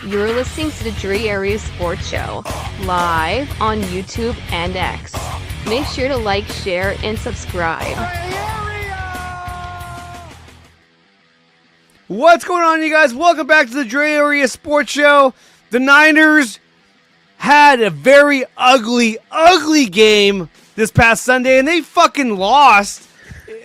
You're listening to the Dre Area Sports Show, live on YouTube and X. Make sure to like, share, and subscribe. What's going on, you guys? Welcome back to the Dre Area Sports Show. The Niners had a very ugly game this past Sunday, and they fucking lost.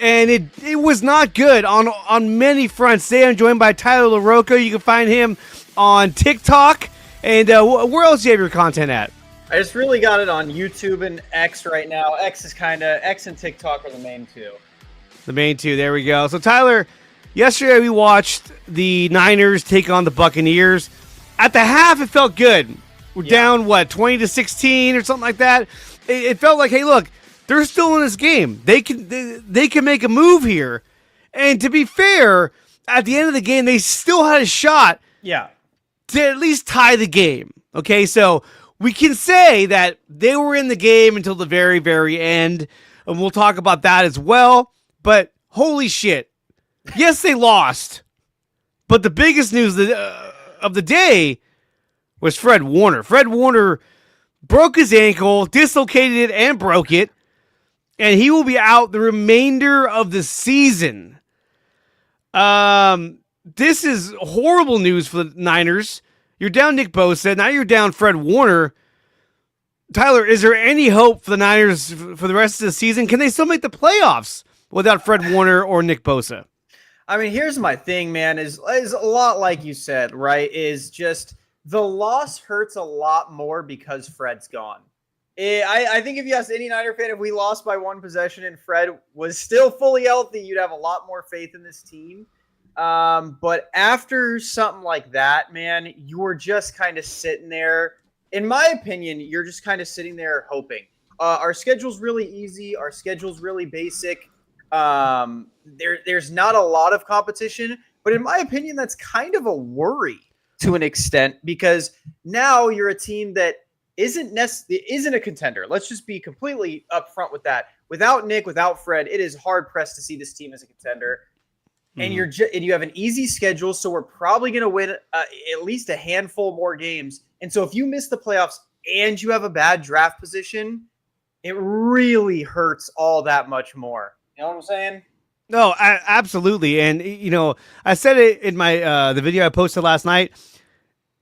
And it was not good on many fronts. Today I'm joined by Tyler La Rocha. You can find him on TikTok. And where else do you have your content at? I just really got it on YouTube and X right now. X and TikTok are the main two. The main two, there we go. So Tyler, yesterday we watched the Niners take on the Buccaneers. At the half, it felt good. We're down, 20-16 or something like that. It felt like, hey, look, they're still in this game. They can make a move here. And to be fair, at the end of the game, they still had a shot to at least tie the game. Okay, so we can say that they were in the game until the very, very end. And we'll talk about that as well. But holy shit. Yes, they lost. But the biggest news of the day was Fred Warner. Fred Warner broke his ankle, dislocated it, and broke it. And he will be out the remainder of the season. This is horrible news for the Niners. You're down Nick Bosa. Now you're down Fred Warner. Tyler, is there any hope for the Niners for the rest of the season? Can they still make the playoffs without Fred Warner or Nick Bosa? I mean, here's my thing, man, is a lot like you said, right? Is just the loss hurts a lot more because Fred's gone. I think if you ask any Niner fan, if we lost by one possession and Fred was still fully healthy, you'd have a lot more faith in this team. But after something like that, man, you're just kind of sitting there. In my opinion, you're just kind of sitting there hoping. Our schedule's really easy. Our schedule's really basic. There's not a lot of competition. But in my opinion, that's kind of a worry to an extent because now you're a team that isn't a contender. Let's just be completely upfront with that. Without Nick, without Fred, it is hard pressed to see this team as a contender. And you have an easy schedule, so we're probably going to win at least a handful more games. And so if you miss the playoffs and you have a bad draft position, it really hurts all that much more. You know what I'm saying? No, absolutely. And I said it in my the video I posted last night.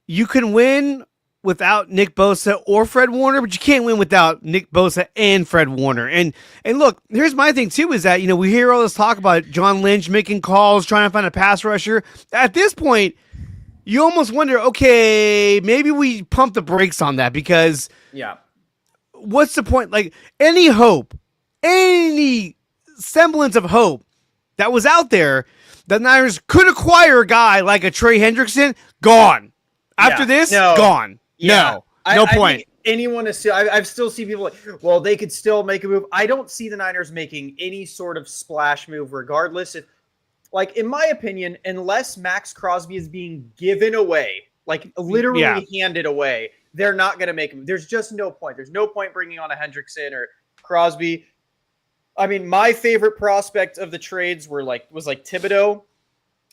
You can win without Nick Bosa or Fred Warner, but you can't win without Nick Bosa and Fred Warner. And look, here's my thing too, is that, we hear all this talk about John Lynch making calls, trying to find a pass rusher. At this point, you almost wonder, okay, maybe we pump the brakes on that because what's the point? Like any semblance of hope that was out there, the Niners could acquire a guy like a Trey Hendrickson, gone. After this, gone. No point. Anyone is still. I've still seen people like, well, they could still make a move. I don't see the Niners making any sort of splash move, regardless. If, like, in my opinion, unless Max Crosby is being given away, like literally handed away, they're not going to make him. There's just no point. There's no point bringing on a Hendrickson or Crosby. I mean, my favorite prospect of the trades was Thibodeau.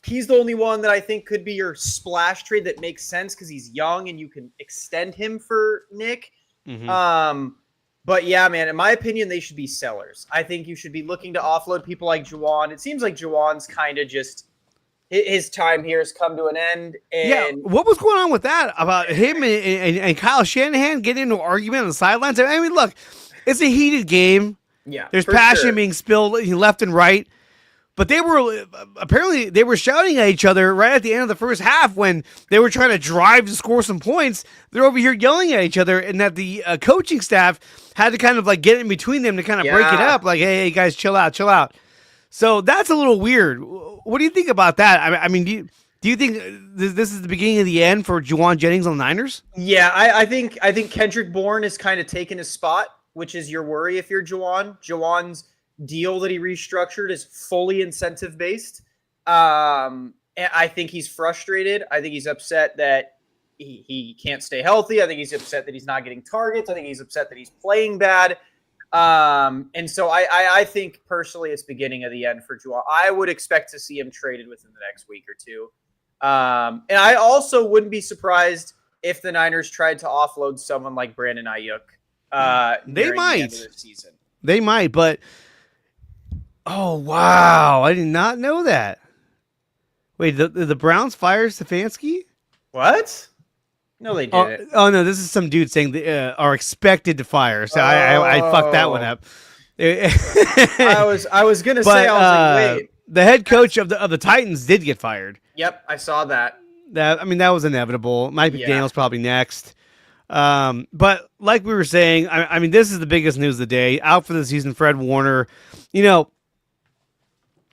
He's the only one that I think could be your splash trade that makes sense because he's young and you can extend him for Nick. But yeah, man, in my opinion, they should be sellers. I think you should be looking to offload people like Juwan. It seems like Juwan's kind of just his time here has come to an end. And what was going on with that about him and Kyle Shanahan getting into an argument on the sidelines? I mean, look, it's a heated game. Yeah, there's passion being spilled left and right. But they were shouting at each other right at the end of the first half when they were trying to drive to score some points. They're over here yelling at each other, and that the coaching staff had to kind of like get in between them to kind of break it up. Like, hey, guys, chill out. So that's a little weird. What do you think about that? I mean, do you think this is the beginning of the end for Juwan Jennings on the Niners? Yeah, I think Kendrick Bourne is kind of taking his spot, which is your worry if you're Juwan. Juwan's deal that he restructured is fully incentive based. And I think he's frustrated. I think he's upset that he can't stay healthy. I think he's upset that he's not getting targets. I think he's upset that he's playing bad. And so I think personally it's beginning of the end for Juwan. I would expect to see him traded within the next week or two. And I also wouldn't be surprised if the Niners tried to offload someone like Brandon Ayuk. They might. The end of the season. They might, but oh wow, I did not know that. Wait, the Browns fire Stefanski? What? No, they didn't. Oh no, this is some dude saying they are expected to fire. So I fucked that one up. I was gonna say, I was like, wait. The head coach of the Titans did get fired. Yep, I saw that. That was inevitable. Mike McDaniel's probably next. But like we were saying, I mean, this is the biggest news of the day. Out for the season, Fred Warner. You know,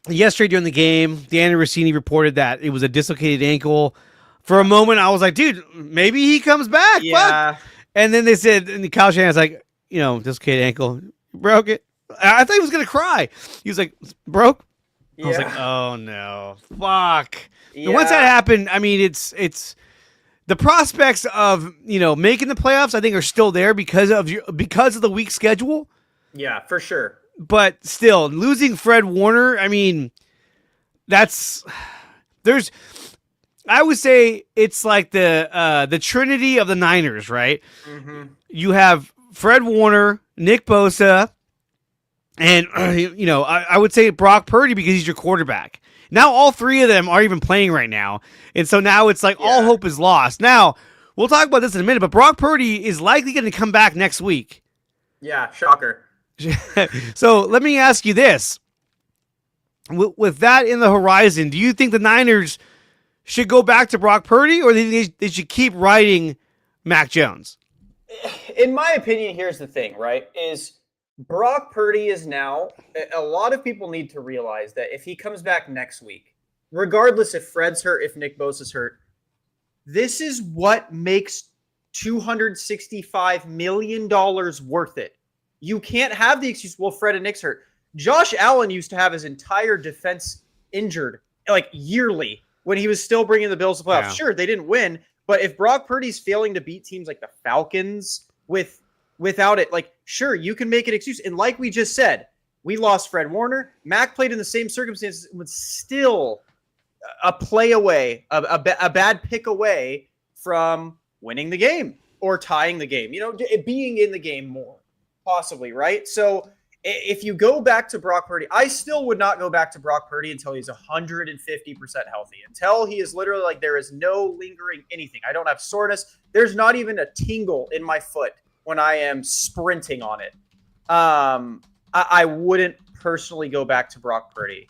yesterday during the game, Danny Rossini reported that it was a dislocated ankle. For a moment, I was like, dude, maybe he comes back. Yeah. Fuck. And then they said, and Kyle Shanahan's like, dislocated ankle, broke it. I thought he was going to cry. He was like, broke? I was like, oh no, fuck. Yeah. And once that happened, I mean, it's the prospects of making the playoffs. I think are still there because of the weak schedule. Yeah, for sure. But still, losing Fred Warner, I mean, I would say it's like the Trinity of the Niners, right? Mm-hmm. You have Fred Warner, Nick Bosa. And, I would say Brock Purdy because he's your quarterback. Now all three of them are even playing right now. And so now it's like all hope is lost. Now, we'll talk about this in a minute, but Brock Purdy is likely going to come back next week. Yeah, shocker. So let me ask you this. With that in the horizon, do you think the Niners should go back to Brock Purdy or do you think they should keep riding Mac Jones? In my opinion, here's the thing, right, is Brock Purdy is now, a lot of people need to realize that if he comes back next week, regardless if Fred's hurt, if Nick Bosa's hurt, this is what makes $265 million worth it. You can't have the excuse, well, Fred and Nick's hurt. Josh Allen used to have his entire defense injured, like yearly, when he was still bringing the Bills to playoffs. Yeah. Sure, they didn't win, but if Brock Purdy's failing to beat teams like the Falcons without it, like, sure, you can make an excuse. And like we just said, we lost Fred Warner. Mac played in the same circumstances and was still a play away, a bad pick away from winning the game or tying the game, being in the game more, possibly, right? So if you go back to Brock Purdy, I still would not go back to Brock Purdy until he's 150% healthy, until he is literally like there is no lingering anything. I don't have soreness. There's not even a tingle in my foot when I am sprinting on it. I wouldn't personally go back to Brock Purdy.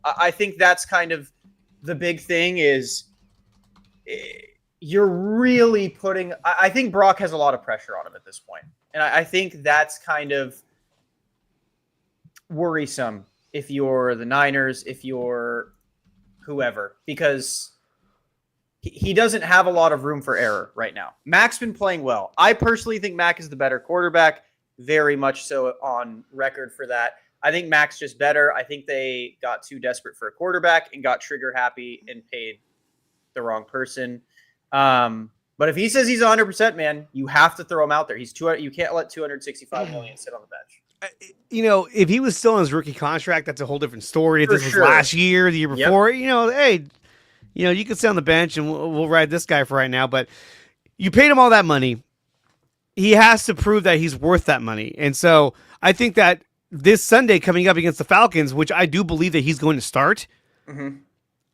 I think that's kind of the big thing is you're really putting – I think Brock has a lot of pressure on him at this point. And I think that's kind of worrisome if you're the Niners, if you're whoever, because – he doesn't have a lot of room for error right now. Mac's been playing well. I personally think Mac is the better quarterback, very much so on record for that. I think Mac's just better. I think they got too desperate for a quarterback and got trigger happy and paid the wrong person. But if he says he's 100%, man, you have to throw him out there. You can't let $265 million sit on the bench. If he was still on his rookie contract, that's a whole different story. If this was last year, the year before, hey, you can sit on the bench and we'll ride this guy for right now. But you paid him all that money. He has to prove that he's worth that money. And so I think that this Sunday coming up against the Falcons, which I do believe that he's going to start,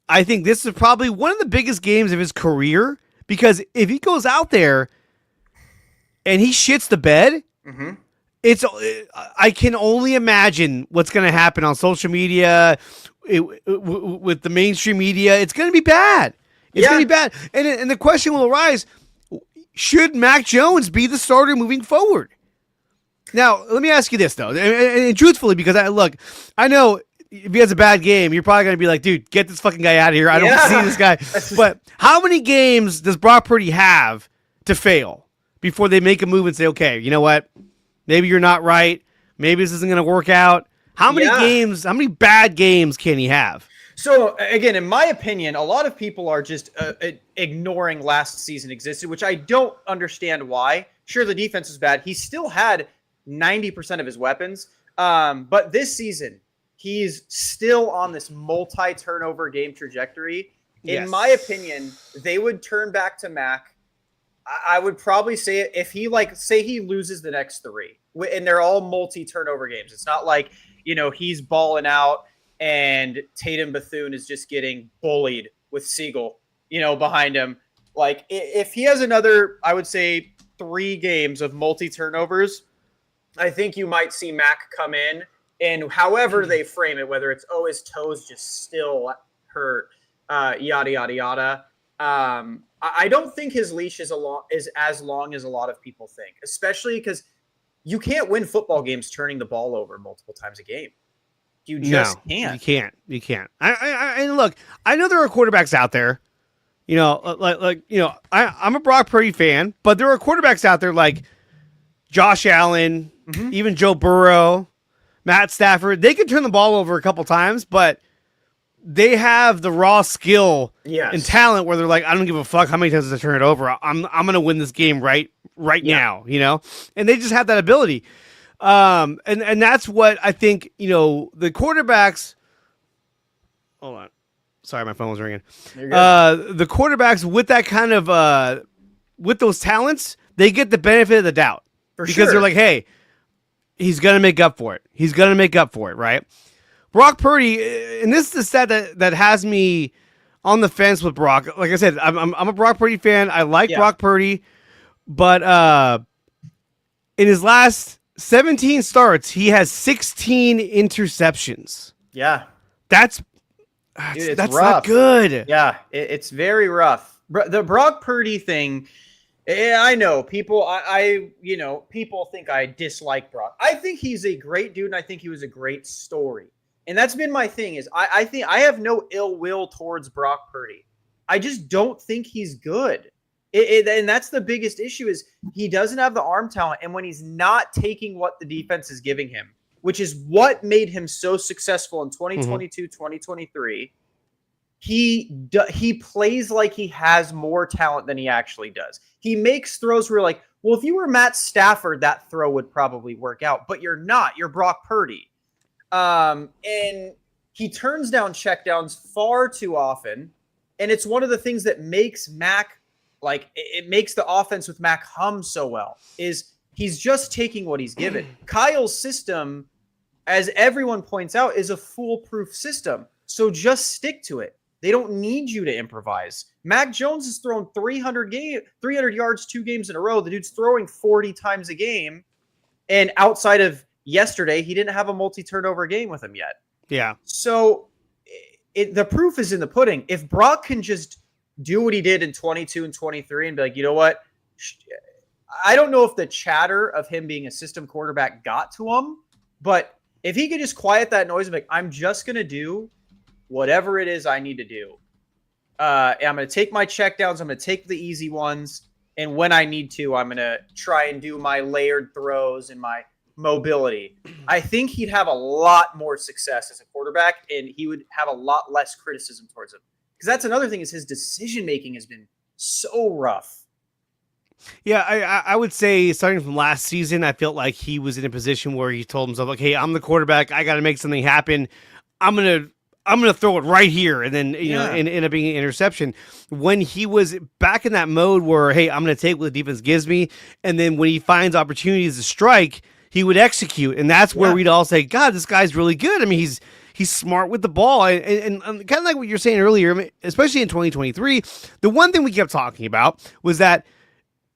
I think this is probably one of the biggest games of his career. Because if he goes out there and he shits the bed, I can only imagine what's going to happen on social media, with the mainstream media. It's going to be bad. It's going to be bad. And the question will arise, should Mac Jones be the starter moving forward? Now, let me ask you this, though. And truthfully, because I know if he has a bad game, you're probably going to be like, dude, get this fucking guy out of here. I don't see this guy. But how many games does Brock Purdy have to fail before they make a move and say, okay, you know what? Maybe you're not right. Maybe this isn't going to work out. How many bad games can he have? So, again, in my opinion, a lot of people are just ignoring last season existed, which I don't understand why. Sure, the defense is bad. He still had 90% of his weapons. But this season, he's still on this multi-turnover game trajectory. In my opinion, they would turn back to Mac. I would probably say if he say he loses the next 3 and they're all multi-turnover games. It's not like, he's balling out and Tatum Bethune is just getting bullied with Siegel, behind him. Like if he has another, I would say 3 games of multi-turnovers, I think you might see Mac come in and however they frame it, whether it's, his toes just still hurt, yada, yada, yada. I don't think his leash is as long as a lot of people think, especially because you can't win football games turning the ball over multiple times a game. You just can't. You can't. And look, I know there are quarterbacks out there, I'm a Brock Purdy fan, but there are quarterbacks out there like Josh Allen, even Joe Burrow, Matt Stafford. They can turn the ball over a couple times, but they have the raw skill and talent where they're like, I don't give a fuck how many times I turn it over. I'm going to win this game right now, and they just have that ability. And that's what I think, the quarterbacks, hold on. Sorry, my phone was ringing. The quarterbacks with that kind of, with those talents, they get the benefit of the doubt because they're like, hey, he's going to make up for it. He's going to make up for it. Right. Brock Purdy, and this is the stat that has me on the fence with Brock. Like I said, I'm a Brock Purdy fan. I like Brock Purdy, but in his last 17 starts, he has 16 interceptions. Yeah, that's rough. Not good. Yeah, it's very rough. The Brock Purdy thing. I know people. People think I dislike Brock. I think he's a great dude, and I think he was a great story. And that's been my thing is I think I have no ill will towards Brock Purdy. I just don't think he's good. And that's the biggest issue is he doesn't have the arm talent. And when he's not taking what the defense is giving him, which is what made him so successful in 2022, 2023, he plays like he has more talent than he actually does. He makes throws where you're like, well, if you were Matt Stafford, that throw would probably work out. But you're not. You're Brock Purdy. And he turns down checkdowns far too often. And it's one of the things that makes Mac, it makes the offense with Mac hum so well, is he's just taking what he's given. Kyle's system, as everyone points out, is a foolproof system. So just stick to it. They don't need you to improvise. Mac Jones has thrown 300 yards 2 games in a row. The dude's throwing 40 times a game. And outside of yesterday, he didn't have a multi-turnover game with him yet. Yeah. So the proof is in the pudding. If Brock can just do what he did in 22 and 23 and be like, you know what? I don't know if the chatter of him being a system quarterback got to him, but if he could just quiet that noise and be like, I'm just going to do whatever it is I need to do. I'm going to take my checkdowns. I'm going to take the easy ones. And when I need to, I'm going to try and do my layered throws and my mobility. I think he'd have a lot more success as a quarterback, and he would have a lot less criticism towards him. Because that's another thing is his decision-making has been so rough. Yeah, I would say starting from last season, I felt like he was in a position where he told himself, like, hey, I'm the quarterback. I got to make something happen. I'm gonna throw it right here, and then end up being an interception. When he was back in that mode where, hey, I'm gonna take what the defense gives me, and then when he finds opportunities to strike, he would execute, and that's where we'd all say, God, this guy's really good. I mean, he's smart with the ball, and kind of like what you're saying earlier, I mean, especially in 2023. The one thing we kept talking about was that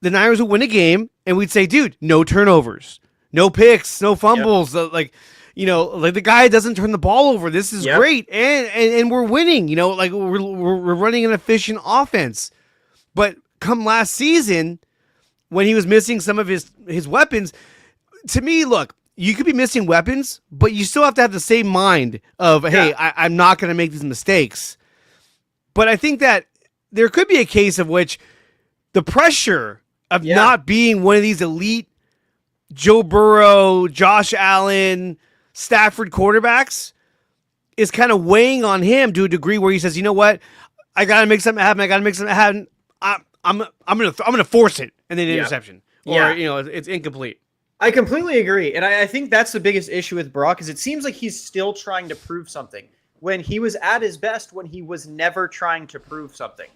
the Niners would win a game, and we'd say, dude, no turnovers, no picks, no fumbles, like the guy doesn't turn the ball over. This is great. And we're winning, we're running an efficient offense. But come last season, when he was missing some of his weapons, to me, look, you could be missing weapons, but you still have to have the same mind of, hey, I'm not going to make these mistakes. But I think that there could be a case of which the pressure of not being one of these elite Joe Burrow, Josh Allen, Stafford quarterbacks is kind of weighing on him to a degree where he says, you know what, I got to make something happen. I'm going to force it. And then interception or, it's incomplete. I completely agree. And I think that's the biggest issue with Brock is it seems like he's still trying to prove something. when he was at his best, when he was never trying to prove something.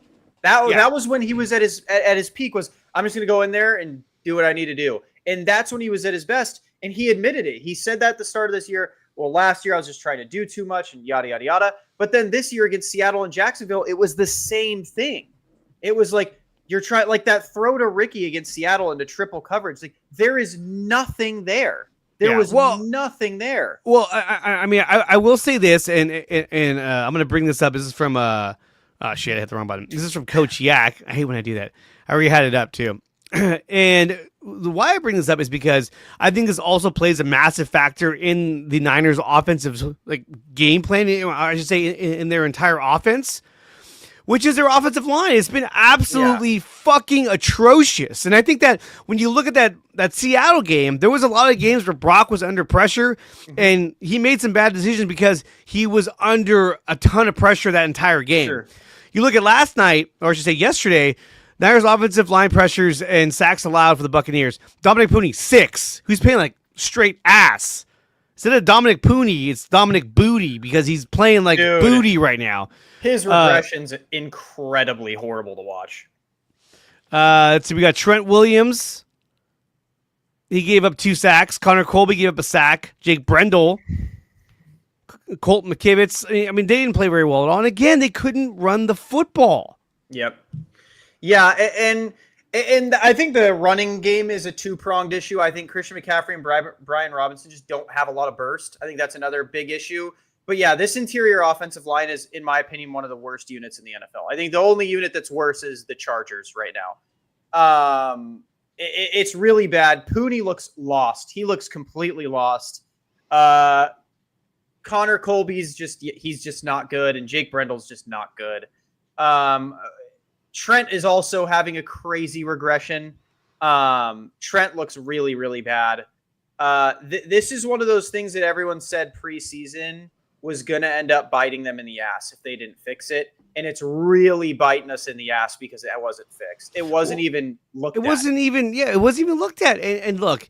That was when he was at his peak. Was I'm just going to go in there and do what I need to do, and that's when he was at his best. And he admitted it. He said that at the start of this year. Well, last year I was just trying to do too much and yada yada yada. But then this year against Seattle and Jacksonville, it was the same thing. It was like you're trying, like that throw to Ricky against Seattle into triple coverage. Like there is nothing there. There was nothing there. Well, I mean, I will say this, and I'm going to bring this up. This is from oh shit, I hit the wrong button. This is from Coach Yak. I hate when I do that. I already had it up too. And why I bring this up is because I think this also plays a massive factor in the Niners' offensive game plan. I should say in their entire offense, which is their offensive line. It's been absolutely fucking atrocious. And I think that when you look at that Seattle game, there was a lot of games where Brock was under pressure, and he made some bad decisions because he was under a ton of pressure that entire game. Sure. You look at last night, or I should say yesterday, Niners offensive line pressures and sacks allowed for the Buccaneers. Dominic Pooney, 6, who's playing like straight ass. Instead of Dominic Pooney, it's Dominic Booty because he's playing like booty right now. His regression's incredibly horrible to watch. So we got Trent Williams. He gave up 2 sacks. Connor Colby gave up a sack. Jake Brendel. Colt McKivitz. I mean, they didn't play very well at all. And again, they couldn't run the football. Yep. Yeah, and I think the running game is a two-pronged issue. I think Christian McCaffrey and Brian Robinson just don't have a lot of burst. I think that's another big issue. But yeah, this interior offensive line is, in my opinion, one of the worst units in the NFL. I think the only unit that's worse is the Chargers right now. It's really bad. Pooney looks lost. He looks completely lost. Connor Colby's he's just not good, and Jake Brendel's just not good. Trent is also having a crazy regression. Trent looks really, really bad. This is one of those things that everyone said preseason was going to end up biting them in the ass if they didn't fix it. And it's really biting us in the ass because it wasn't fixed. It wasn't even looked at. It wasn't even looked at. And look,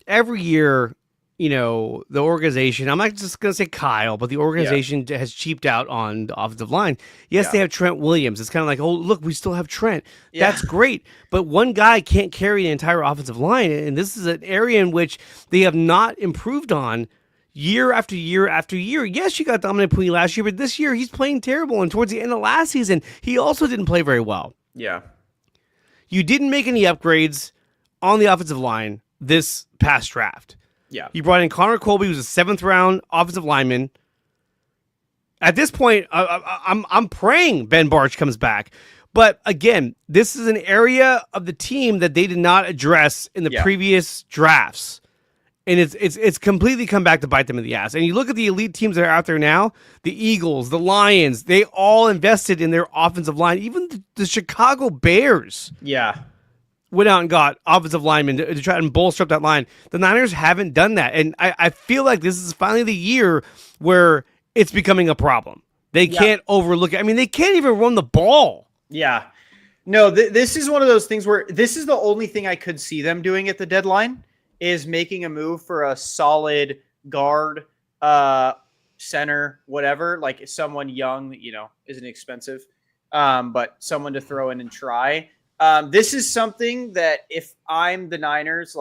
every year, the organization, I'm not just going to say Kyle, but the organization has cheaped out on the offensive line. Yes, they have Trent Williams. It's kind of like, oh, look, we still have Trent. Yeah. That's great. But one guy can't carry the entire offensive line. And this is an area in which they have not improved on year after year after year. Yes, you got Dominic Pooney last year, but this year he's playing terrible. And towards the end of last season, he also didn't play very well. Yeah. You didn't make any upgrades on the offensive line this past draft. Yeah. You brought in Connor Colby, who's a 7th round offensive lineman. At this point, I'm praying Ben Barch comes back. But again, this is an area of the team that they did not address in the previous drafts. And it's completely come back to bite them in the ass. And you look at the elite teams that are out there now, the Eagles, the Lions, they all invested in their offensive line. Even the Chicago Bears. Yeah. Went out and got offensive linemen to try and bolster up that line. The Niners haven't done that. And I feel like this is finally the year where it's becoming a problem. They can't overlook it. I mean, they can't even run the ball. Yeah. No, this is one of those things where this is the only thing I could see them doing at the deadline is making a move for a solid guard, center, whatever, like someone young that, isn't expensive, but someone to throw in and try. This is something that if I'm the Niners,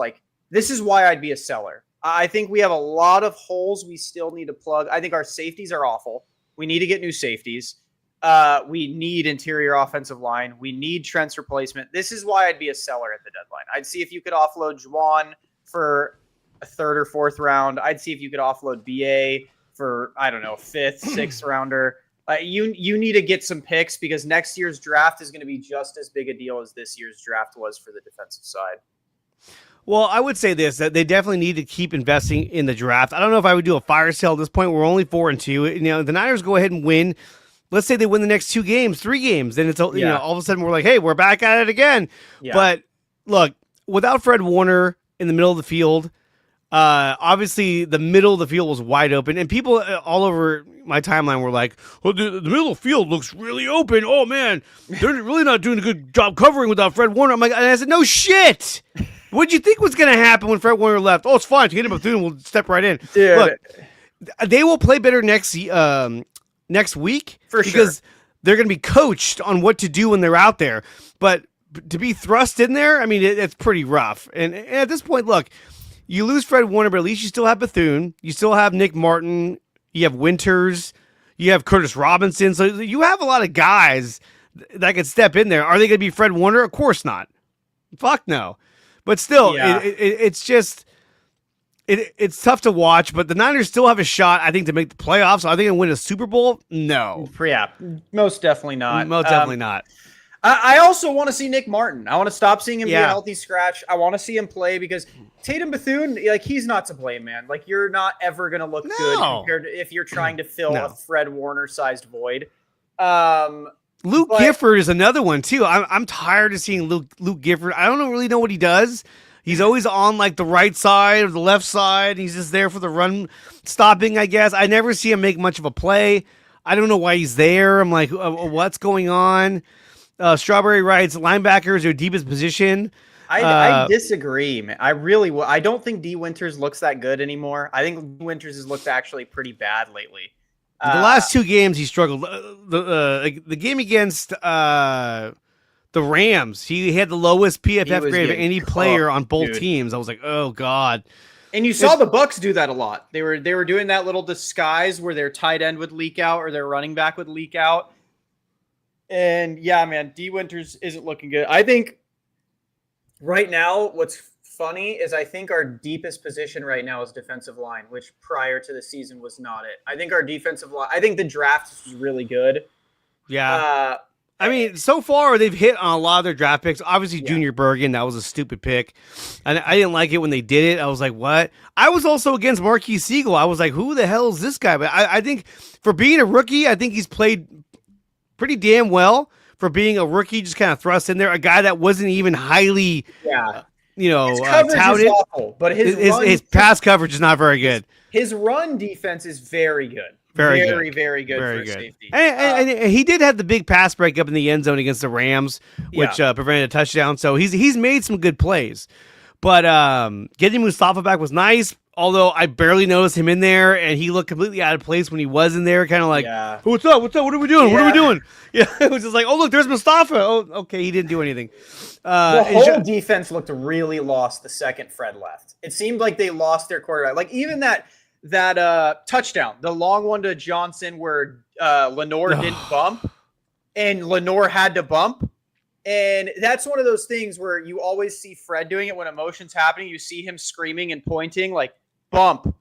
this is why I'd be a seller. I think we have a lot of holes we still need to plug. I think our safeties are awful. We need to get new safeties. We need interior offensive line. We need Trent's replacement. This is why I'd be a seller at the deadline. I'd see if you could offload Juwan for a 3rd or 4th round. I'd see if you could offload BA for, I don't know, 5th, 6th rounder. You need to get some picks because next year's draft is going to be just as big a deal as this year's draft was for the defensive side. Well, I would say this, that they definitely need to keep investing in the draft. I don't know if I would do a fire sale at this point. We're only 4-2. The Niners go ahead and win. Let's say they win the next 2 games, 3 games. Then it's all of a sudden we're like, hey, we're back at it again. Yeah. But look, without Fred Warner in the middle of the field, obviously the middle of the field was wide open, and people all over my timeline were like, well, the middle of the field looks really open. Oh man, they're really not doing a good job covering without Fred Warner. I'm like, and I said, no shit. What'd you think was going to happen when Fred Warner left? Oh, it's fine. To get him a through, we'll step right in. Dude. Look, they will play better next next week. For because they're going to be coached on what to do when they're out there. But to be thrust in there, I mean, it's pretty rough. And at this point, look, you lose Fred Warner, but at least you still have Bethune. You still have Nick Martin. You have Winters. You have Curtis Robinson. So you have a lot of guys that could step in there. Are they going to be Fred Warner? Of course not. Fuck no. But still, it's just... It's tough to watch, but the Niners still have a shot, I think, to make the playoffs. Are they going to win a Super Bowl? No. Yeah, most definitely not. Most definitely not. I also want to see Nick Martin. I want to stop seeing him be a healthy scratch. I want to see him play because Tatum Bethune, like, he's not to blame, man. Like, you're not ever going to look good compared to if you're trying to fill a Fred Warner-sized void. Luke Gifford is another one, too. I'm tired of seeing Luke Gifford. I don't really know what he does. He's always on like the right side or the left side. He's just there for the run stopping, I guess. I never see him make much of a play. I don't know why he's there. I'm like, what's going on? Strawberry writes, linebacker is their deepest position. I disagree, man. I don't think D. Winters looks that good anymore. I think D. Winters has looked actually pretty bad lately. The last two games he struggled. The game against the Rams, he had the lowest PFF grade of any player on both teams. I was like, oh God. And you saw the Bucs do that a lot. They were doing that little disguise where their tight end would leak out or their running back would leak out. And yeah, man, D. Winters isn't looking good. I think right now, what's funny is I think our deepest position right now is defensive line, which prior to the season was not it. I think our defensive line, I think the draft is really good. Yeah. I mean, so far they've hit on a lot of their draft picks. Obviously, Junior Bergen, that was a stupid pick. And I didn't like it when they did it. I was like, what? I was also against Marquis Siegel. I was like, who the hell is this guy? But I think for being a rookie, I think he's played pretty damn well for being a rookie, just kind of thrust in there. A guy that wasn't even highly, touted. Is awful, but his pass coverage is not very good. His run defense is very good. Very good for safety. And he did have the big pass breakup in the end zone against the Rams, which prevented a touchdown. So he's made some good plays. But getting Mustafa back was nice, although I barely noticed him in there, and he looked completely out of place when he was in there, kind of like, what's up? What are we doing? Yeah. What are we doing? Yeah, it was just like, oh, look, there's Mustafa. Oh, okay, he didn't do anything. The whole defense looked really lost the second Fred left. It seemed like they lost their quarterback. Like, even that touchdown, the long one to Johnson where Lenore didn't bump and Lenore had to bump. And that's one of those things where you always see Fred doing it when emotion's happening. You see him screaming and pointing like bump.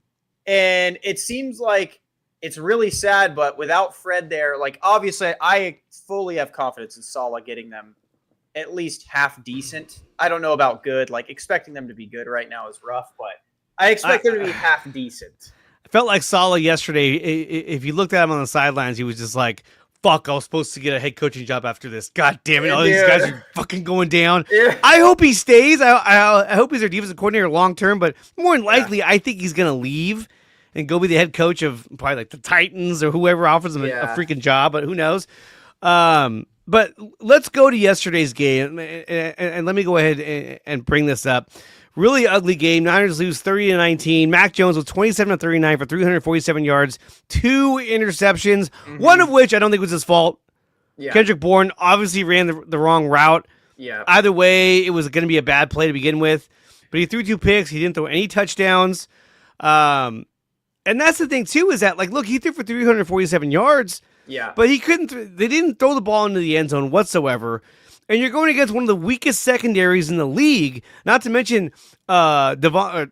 And it seems like it's really sad, but without Fred there, like, obviously I fully have confidence in Saleh getting them at least half decent. I don't know about good. Like, expecting them to be good right now is rough, but I expect them to be half decent. I felt like Saleh yesterday. If you looked at him on the sidelines, he was just like, fuck, I was supposed to get a head coaching job after this. God damn it. All these guys are fucking going down. Yeah. I hope he stays. I hope he's their defensive coordinator long term, but more than likely, I think he's going to leave and go be the head coach of probably like the Titans or whoever offers him a freaking job, but who knows. But let's go to yesterday's game, and let me go ahead and bring this up. Really ugly game. Niners lose 30-19. Mac Jones was 27-39 for 347 yards, 2 interceptions, one of which I don't think was his fault. Yeah. Kendrick Bourne obviously ran the wrong route. Yeah. Either way, it was going to be a bad play to begin with. But he threw 2 picks. He didn't throw any touchdowns. And that's the thing, too, is that, like, look, he threw for 347 yards. Yeah. But he couldn't. They didn't throw the ball into the end zone whatsoever. And you're going against one of the weakest secondaries in the league, not to mention Levante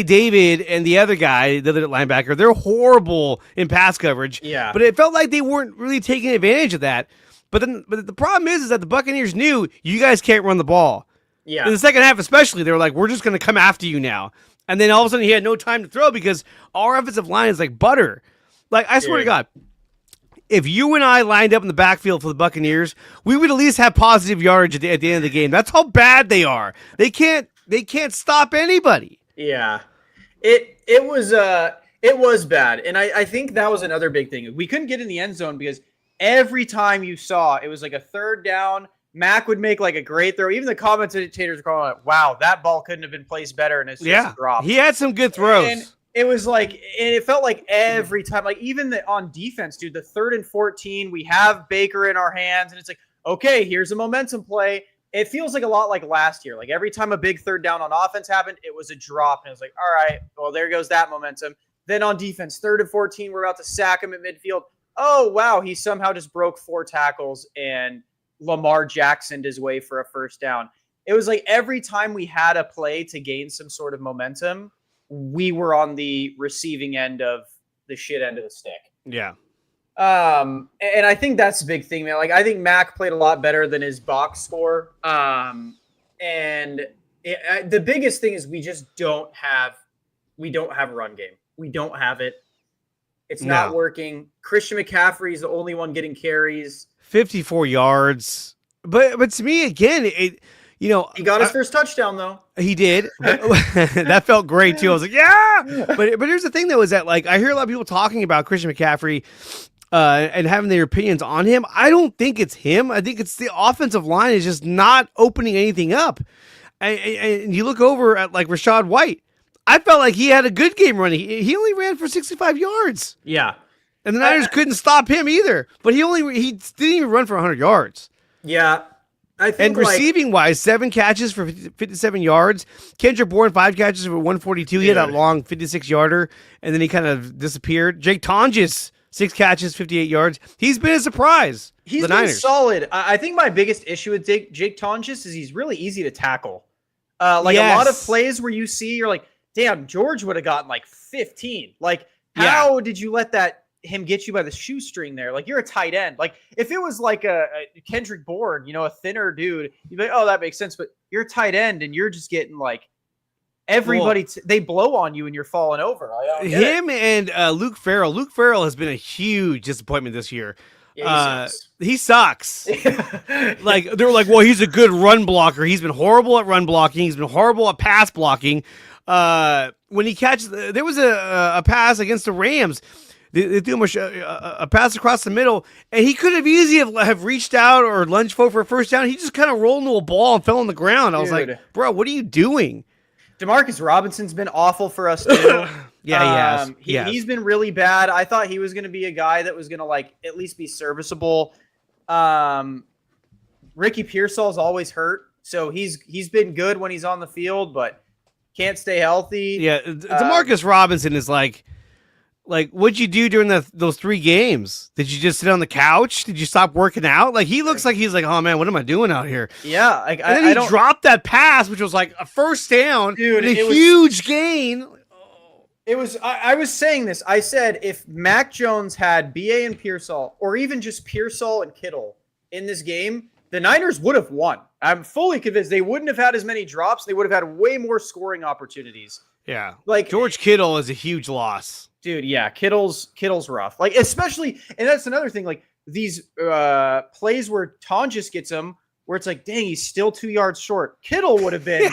David and the other guy, the other linebacker. They're horrible in pass coverage. Yeah. But it felt like they weren't really taking advantage of that. But the problem is that the Buccaneers knew you guys can't run the ball. Yeah. In the second half especially, they were like, we're just going to come after you now. And then all of a sudden he had no time to throw because our offensive line is like butter. Like, I swear to God. If you and I lined up in the backfield for the Buccaneers, we would at least have positive yardage at the end of the game. That's how bad they are. They can't stop anybody. Yeah. It was bad. And I think that was another big thing. We couldn't get in the end zone because every time you saw it was like a third down, Mac would make like a great throw. Even the commentators were calling it, wow, that ball couldn't have been placed better and it's just dropped. He had some good throws. It was like, and it felt like every time, like even on defense, dude, the 3rd and 14, we have Baker in our hands, and it's like, okay, here's a momentum play. It feels like a lot like last year. Like every time a big 3rd down on offense happened, it was a drop, and it was like, all right, well, there goes that momentum. Then on defense, 3rd and 14, we're about to sack him at midfield. Oh, wow, he somehow just broke 4 tackles and Lamar Jacksoned his way for a 1st down. It was like every time we had a play to gain some sort of momentum, we were on the receiving end of the shit end of the stick. Yeah. And I think that's the big thing, man. Like, I think Mac played a lot better than his box score. The biggest thing is we don't have a run game. We don't have it. It's not working. Christian McCaffrey is the only one getting carries. 54 yards. But to me, again, he got his first touchdown, though. He did. That felt great, too. I was like, yeah! But here's the thing, though, is that, like, I hear a lot of people talking about Christian McCaffrey and having their opinions on him. I don't think it's him. I think it's the offensive line is just not opening anything up. And you look over at, like, Rachaad White. I felt like he had a good game running. He only ran for 65 yards. Yeah. And the Niners couldn't stop him either. But he didn't even run for 100 yards. Yeah. I think, and receiving wise, 7 catches for 57 yards. Kendrick Bourne, 5 catches for 142. He had that long 56-yarder, and then he kind of disappeared. Jake Tonges, 6 catches, 58 yards. He's been a surprise. He's been solid. I think my biggest issue with Jake Tonges is he's really easy to tackle. A lot of plays where you see, you're like, damn, George would have gotten like 15. Like, how did you let him get you by the shoestring there? Like, you're a tight end. Like, if it was like a Kendrick Bourne, a thinner dude, you'd be like, oh, that makes sense. But you're a tight end, and you're just getting like everybody. They blow on you, and you're falling over. Him and Luke Farrell. Luke Farrell has been a huge disappointment this year. Yeah, he sucks. Like, they're like, well, he's a good run blocker. He's been horrible at run blocking. He's been horrible at pass blocking. When he catches, there was a pass against the Rams. They threw him a pass across the middle, and he could have easily have reached out or lunged for a 1st down. He just kind of rolled into a ball and fell on the ground. I was like, bro, what are you doing? Demarcus Robinson's been awful for us, too. Yeah, he has. He's been really bad. I thought he was going to be a guy that was going to, like, at least be serviceable. Ricky Pearsall's always hurt, so he's been good when he's on the field, but can't stay healthy. Yeah, Demarcus Robinson is like, what'd you do during those 3 games? Did you just sit on the couch? Did you stop working out? Like, he looks like he's like, oh man, what am I doing out here? Yeah, and then he dropped that pass, which was like a 1st down, dude, and a huge gain. It was. I was saying this. I said if Mac Jones had BA and Pearsall, or even just Pearsall and Kittle in this game, the Niners would have won. I'm fully convinced they wouldn't have had as many drops. They would have had way more scoring opportunities. Yeah, like George Kittle is a huge loss. Dude, yeah, Kittle's rough. Like, especially, and that's another thing, like these plays where Tonjes gets him, where it's like, dang, he's still 2 yards short. Kittle would have been,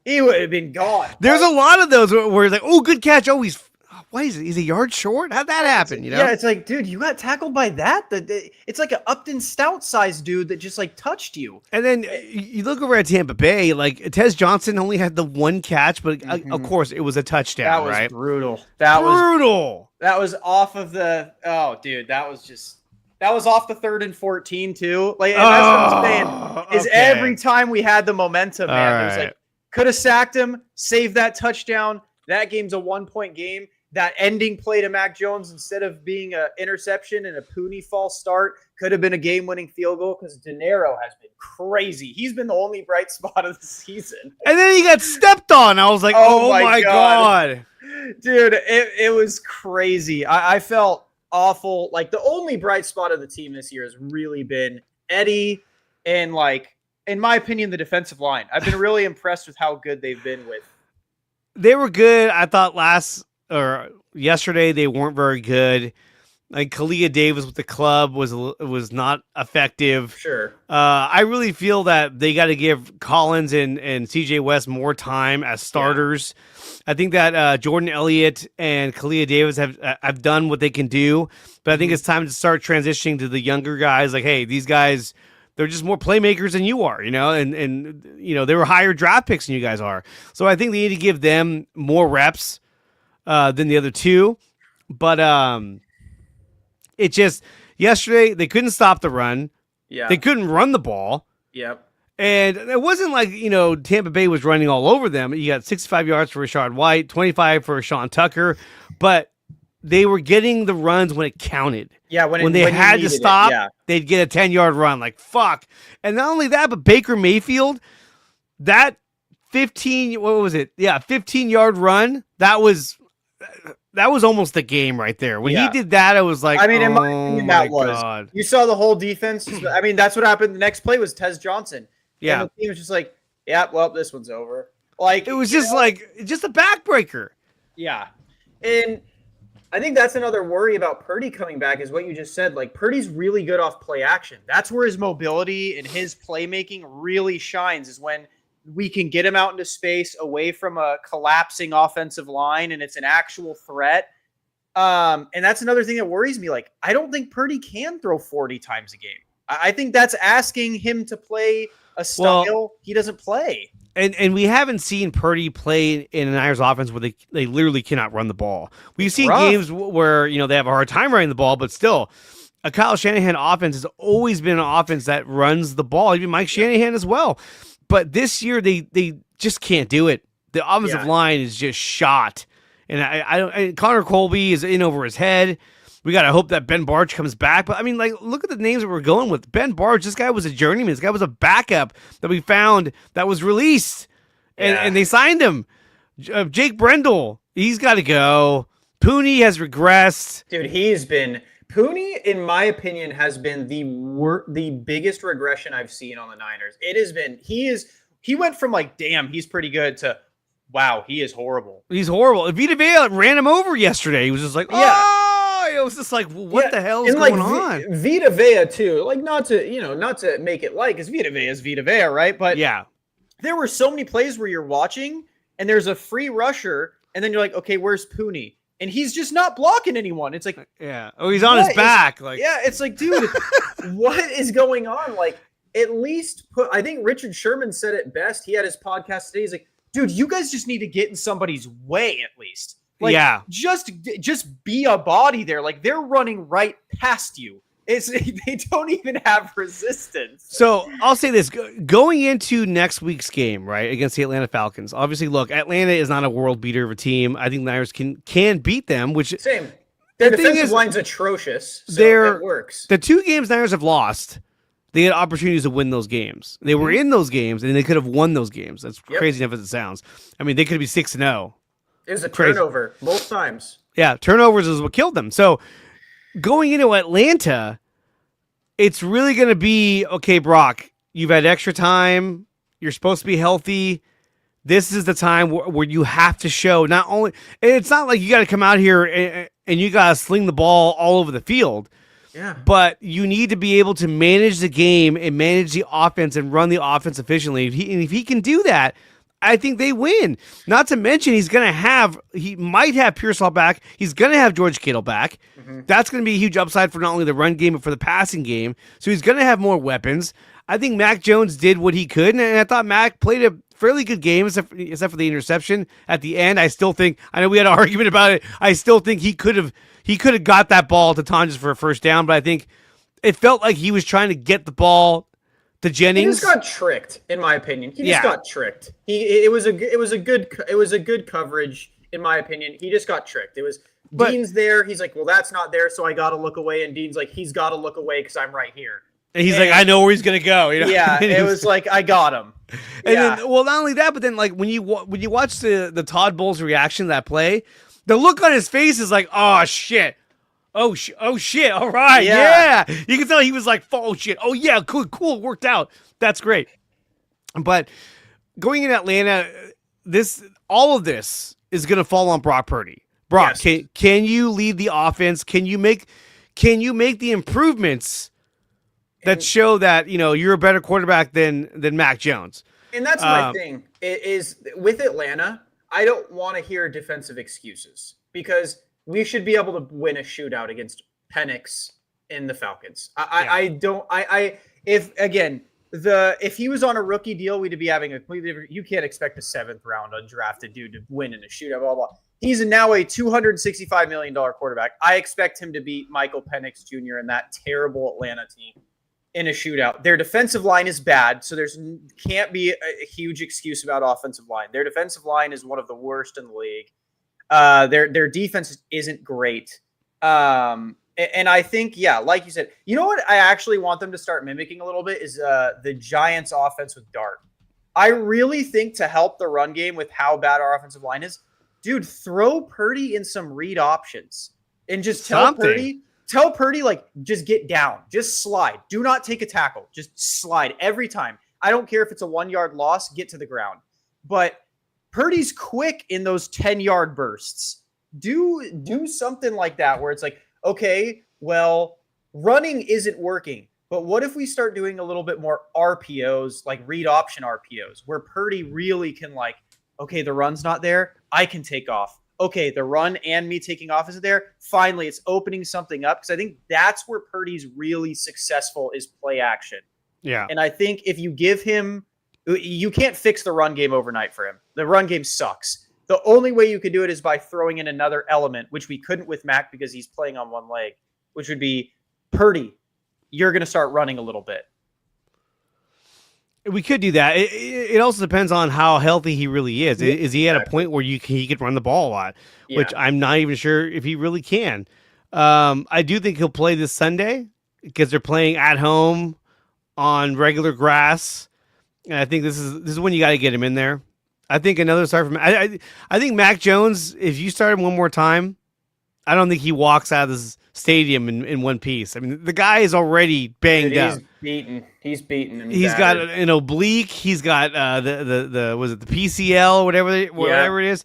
he would have been gone. There's a lot of those where it's like, oh, good catch. Oh, he's a yard short? How'd that happen? Yeah, it's like, dude, you got tackled by that? It's like an Upton Stout sized dude that just like touched you. And then you look over at Tampa Bay, like Tez Johnson only had the 1 catch, but of course it was a touchdown. That was right? Brutal. That was off of the. Oh, dude, that was off the 3rd and 14 too. Like, and that's what I'm saying is every time we had the momentum, man, it was like could have sacked him, saved that touchdown. That game's a 1-point game. That ending play to Mac Jones, instead of being an interception and a Pooney false start, could have been a game-winning field goal because De Niro has been crazy. He's been the only bright spot of the season. And then he got stepped on. I was like, oh my God. Dude, it was crazy. I felt awful. Like, the only bright spot of the team this year has really been Eddie and, like, in my opinion, the defensive line. I've been really impressed with how good they've been with. They were good. I thought yesterday they weren't very good. Like, Kalia Davis with the club was not effective. Sure. I really feel that they got to give Collins and CJ West more time as starters. Yeah. I think that Jordan Elliott and Kalia Davis have done what they can do, but I think it's time to start transitioning to the younger guys. Like, hey, these guys, they're just more playmakers than you are, and they were higher draft picks than you guys are. So I think they need to give them more reps. than the other two. But it just yesterday they couldn't stop the run. Yeah. They couldn't run the ball. Yep. And it wasn't like, Tampa Bay was running all over them. You got 65 yards for Rashad White, 25 for Sean Tucker, but they were getting the runs when it counted. Yeah, when they had to stop, they'd get a 10-yard run. Like, fuck. And not only that, but Baker Mayfield, that 15-yard run, that was almost the game right there. When he did that, I was like, in my opinion, that was. God. You saw the whole defense. I mean, that's what happened. The next play was Tez Johnson. Yeah. And the team was just like, yeah, well, this one's over. Like, it was just a backbreaker. Yeah. And I think that's another worry about Purdy coming back is what you just said. Like, Purdy's really good off play action. That's where his mobility and his playmaking really shines, is when we can get him out into space away from a collapsing offensive line and it's an actual threat. And that's another thing that worries me. Like, I don't think Purdy can throw 40 times a game. I think that's asking him to play a style he doesn't play. And we haven't seen Purdy play in an Niners offense where they literally cannot run the ball. We've seen games where, they have a hard time running the ball, but still, a Kyle Shanahan offense has always been an offense that runs the ball, even Mike Shanahan as well. But this year, they just can't do it. The offensive line is just shot. And I don't. And Connor Colby is in over his head. We got to hope that Ben Bartch comes back. But, I mean, look at the names that we're going with. Ben Bartch, this guy was a journeyman. This guy was a backup that we found that was released. And they signed him. Jake Brendel, he's got to go. Pooney has regressed. Dude, Pooney, in my opinion, has been the biggest regression I've seen on the Niners. It has been, he went from like, damn, he's pretty good to, wow, he is horrible. He's horrible. Vita Vea ran him over yesterday. He was just like, it was just like, what the hell is going on? Vita Vea too, like not to make it like, because Vita Vea is Vita Vea, right? But yeah, there were so many plays where you're watching and there's a free rusher and then you're like, okay, where's Pooney? And he's just not blocking anyone. It's like, he's on his back. It's like, dude, what is going on? Like, at least I think Richard Sherman said it best. He had his podcast today. He's like, dude, you guys just need to get in somebody's way at least. Like, just be a body there. Like, they're running right past you. They don't even have resistance. So I'll say this: going into next week's game, right, against the Atlanta Falcons. Obviously, look, Atlanta is not a world beater of a team. I think the Niners can beat them. Which same. Their defensive line's atrocious. So it works. The two games Niners have lost, they had opportunities to win those games. They were in those games, and they could have won those games. That's crazy enough as it sounds. I mean, they could be 6-0. It was a turnover both times. Yeah, turnovers is what killed them. So going into Atlanta, it's really going to be, okay, Brock, you've had extra time. You're supposed to be healthy. This is the time where you have to show not only, and it's not like you got to come out here and you got to sling the ball all over the field. Yeah. But you need to be able to manage the game and manage the offense and run the offense efficiently. If he can do that, I think they win. Not to mention he might have Pearsall back. He's going to have George Kittle back. Mm-hmm. That's going to be a huge upside for not only the run game, but for the passing game. So he's going to have more weapons. I think Mac Jones did what he could, and I thought Mac played a fairly good game, except for the interception at the end. I know we had an argument about it. I still think he could have got that ball to Tonjes for a first down, but I think it felt like he was trying to get the ball to Jennings. He just got tricked, in my opinion. He just got tricked. It was a good coverage, in my opinion. He just got tricked. Dean's there. He's like, well, that's not there, so I got to look away. And Dean's like, he's got to look away because I'm right here. And he's like, I know where he's gonna go. Yeah, it was like, I got him. And then, well, not only that, but then like when you watch the Todd Bowles reaction to that play, the look on his face is like, oh shit. Oh shit! All right, yeah. You can tell he was like, "Oh shit! Oh yeah, cool, worked out. That's great." But going in Atlanta, all of this is going to fall on Brock Purdy. Brock, yes. Can you lead the offense? Can you make the improvements that show that you're a better quarterback than Mac Jones? And that's my thing. It is with Atlanta. I don't want to hear defensive excuses because we should be able to win a shootout against Penix in the Falcons. If he was on a rookie deal, we'd be having a completely different. You can't expect a 7th round undrafted dude to win in a shootout. Blah blah. He's now a $265 million quarterback. I expect him to beat Michael Penix Jr. and that terrible Atlanta team in a shootout. Their defensive line is bad, so there's can't be a huge excuse about offensive line. Their defensive line is one of the worst in the league. Their defense isn't great. And I think, yeah, like you said, you know what I actually want them to start mimicking a little bit is the Giants' offense with Dart. I really think to help the run game with how bad our offensive line is, dude, throw Purdy in some read options and just tell Purdy, like, just get down, just slide. Do not take a tackle. Just slide every time. I don't care if it's a 1-yard loss, get to the ground. But Purdy's quick in those 10-yard bursts. Do something like that where it's like, okay, well, running isn't working, but what if we start doing a little bit more RPOs, like read option RPOs, where Purdy really can like, okay, the run's not there, I can take off. Okay, the run and me taking off isn't there. Finally, it's opening something up because I think that's where Purdy's really successful is play action. Yeah. And I think if you give him, you can't fix the run game overnight for him. The run game sucks. The only way you could do it is by throwing in another element, which we couldn't with Mac because he's playing on one leg, which would be Purdy. You're going to start running a little bit. We could do that. It also depends on how healthy he really is. Is he at a point where he could run the ball a lot, which I'm not even sure if he really can. I do think he'll play this Sunday because they're playing at home on regular grass. And I think this is when you got to get him in there. I think another start from I think Mac Jones, if you start him one more time, I don't think he walks out of this stadium in one piece. I mean, the guy is already banged up. He's beaten. He's got an oblique. He's got the was it the PCL, whatever it is.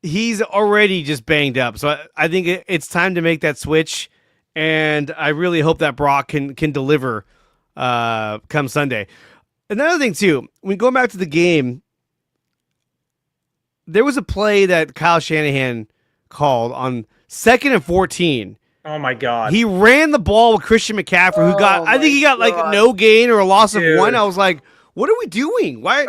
He's already just banged up. So I think it's time to make that switch, and I really hope that Brock can deliver come Sunday. Another thing too, when going back to the game, there was a play that Kyle Shanahan called on 2nd and 14. Oh my God. He ran the ball with Christian McCaffrey, I think he got like no gain or a loss of 1. I was like, what are we doing? Why?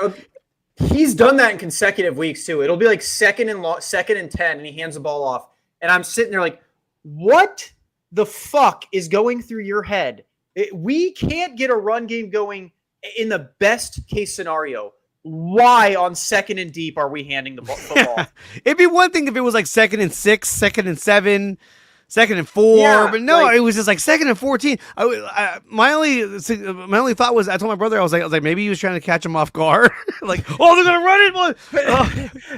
He's done that in consecutive weeks too. It'll be like 2nd and 10 and he hands the ball off. And I'm sitting there like, what the fuck is going through your head? We can't get a run game going in the best case scenario. Why on 2nd and deep are we handing the football? It'd be one thing if it was like 2nd and 6, 2nd and 7, 2nd and 4, but no, it was just like 2nd and 14. My only thought was, I told my brother, I was like, maybe he was trying to catch him off guard. Like, oh, they're gonna run it, boy.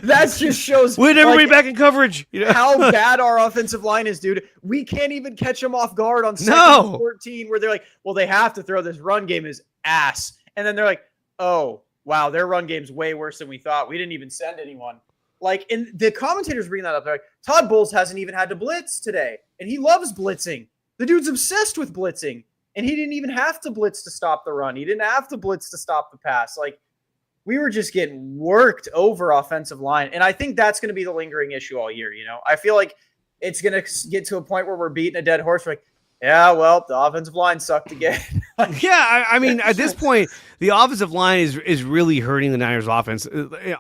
That just shows with everybody back in coverage. You know? How bad our offensive line is, dude. We can't even catch them off guard on 2nd and 14, where they're like, well, they have to throw this run game is ass, and then they're like, oh. Wow, their run game's way worse than we thought. We didn't even send anyone. Like, and the commentators bring that up. They're like, Todd Bowles hasn't even had to blitz today, and he loves blitzing. The dude's obsessed with blitzing, and he didn't even have to blitz to stop the run. He didn't have to blitz to stop the pass. Like, we were just getting worked over offensive line, and I think that's going to be the lingering issue all year. You know, I feel like it's going to get to a point where we're beating a dead horse. We're like, yeah, well, the offensive line sucked again. Yeah, I mean, at this point, the offensive line is really hurting the Niners' offense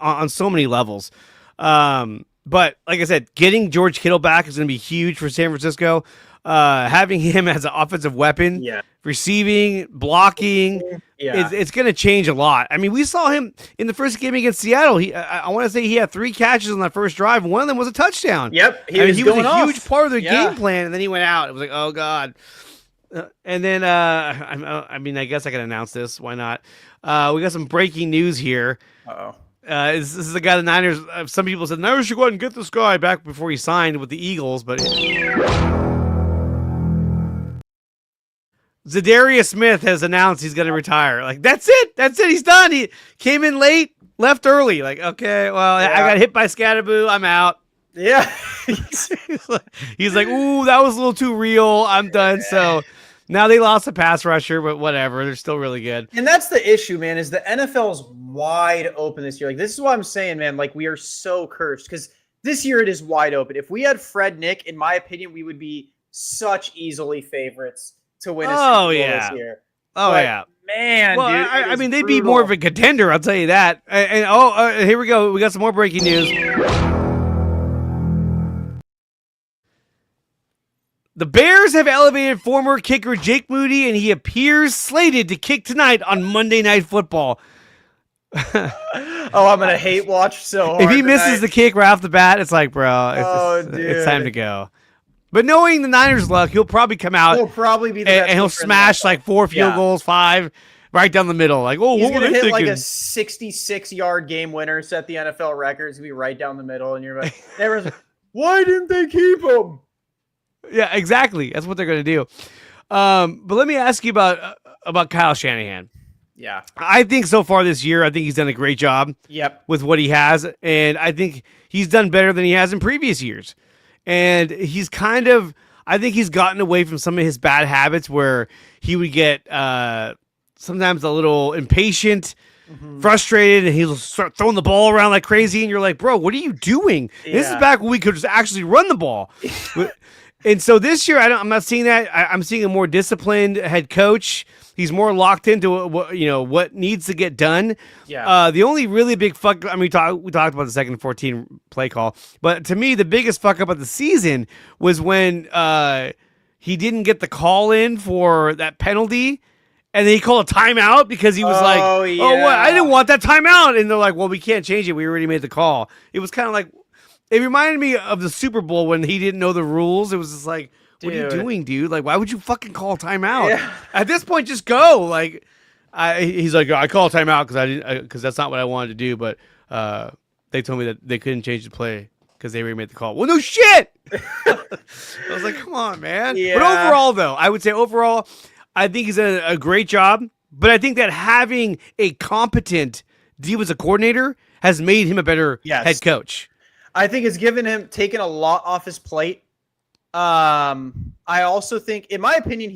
on so many levels. But like I said, getting George Kittle back is going to be huge for San Francisco. Having him as an offensive weapon, receiving, blocking, it's going to change a lot. I mean, we saw him in the first game against Seattle. I want to say he had 3 catches on that first drive. One of them was a touchdown. Yep, he was a huge part of their game plan, and then he went out. It was like, oh God. And then, I mean, I guess I can announce this. Why not? We got some breaking news here. Uh-oh. This is the guy the Niners. Some people said Niners should go ahead and get this guy back before he signed with the Eagles, but Zadarius Smith has announced he's going to retire. Like, that's it. He's done. He came in late, left early. Like, okay, well, I got hit by Scatterboo. I'm out. Yeah. He's like, ooh, that was a little too real. I'm done. So now they lost a pass rusher, but whatever. They're still really good. And that's the issue, man, is the NFL is wide open this year. Like, this is what I'm saying, man. Like, we are so cursed because this year it is wide open. If we had Fred Nick, in my opinion, we would be such easily favorites to win a Super Bowl this year. Yeah. Man, well, dude. I mean, they'd be more of a contender, I'll tell you that. And here we go. We got some more breaking news. The Bears have elevated former kicker Jake Moody, and he appears slated to kick tonight on Monday Night Football. I'm gonna hate watch so hard. If he tonight. misses the kick right off the bat, it's like, bro, it's time to go. But knowing the Niners' luck, he'll probably come out. He'll probably be the and he'll smash like 4 field goals, 5 right down the middle. Like, he's what gonna hit thinking? like a 66-yard game winner, set the NFL record. It's gonna be right down the middle, and you're like, everyone's like, why didn't they keep him? Yeah, exactly. That's what they're gonna do. But let me ask you about Kyle Shanahan. Yeah. I think so far this year, I think he's done a great job with what he has. And I think he's done better than he has in previous years. And he's I think he's gotten away from some of his bad habits where he would get sometimes a little impatient, frustrated, and he'll start throwing the ball around like crazy. And you're like, bro, what are you doing? Yeah. This is back when we could just actually run the ball. And so this year, I'm not seeing that. I'm seeing a more disciplined head coach. He's more locked into what needs to get done. Yeah. The only really big fuck. I mean, we talked about the second 14 play call, but to me, the biggest fuck up of the season was when he didn't get the call in for that penalty, and then he called a timeout because he was what? I didn't want that timeout, and they're like, well, we can't change it. We already made the call. It was kind of like, it reminded me of the Super Bowl when he didn't know the rules. It was just like, what are you doing, dude? Like, why would you fucking call a timeout? Yeah. At this point, just go. Like, he's like, I call a timeout because that's not what I wanted to do. But they told me that they couldn't change the play because they already made the call. Well, no shit. I was like, come on, man. Yeah. But overall, though, I would say I think he's done a great job. But I think that having a competent defensive coordinator has made him a better head coach. I think it's taken a lot off his plate. I also think, in my opinion,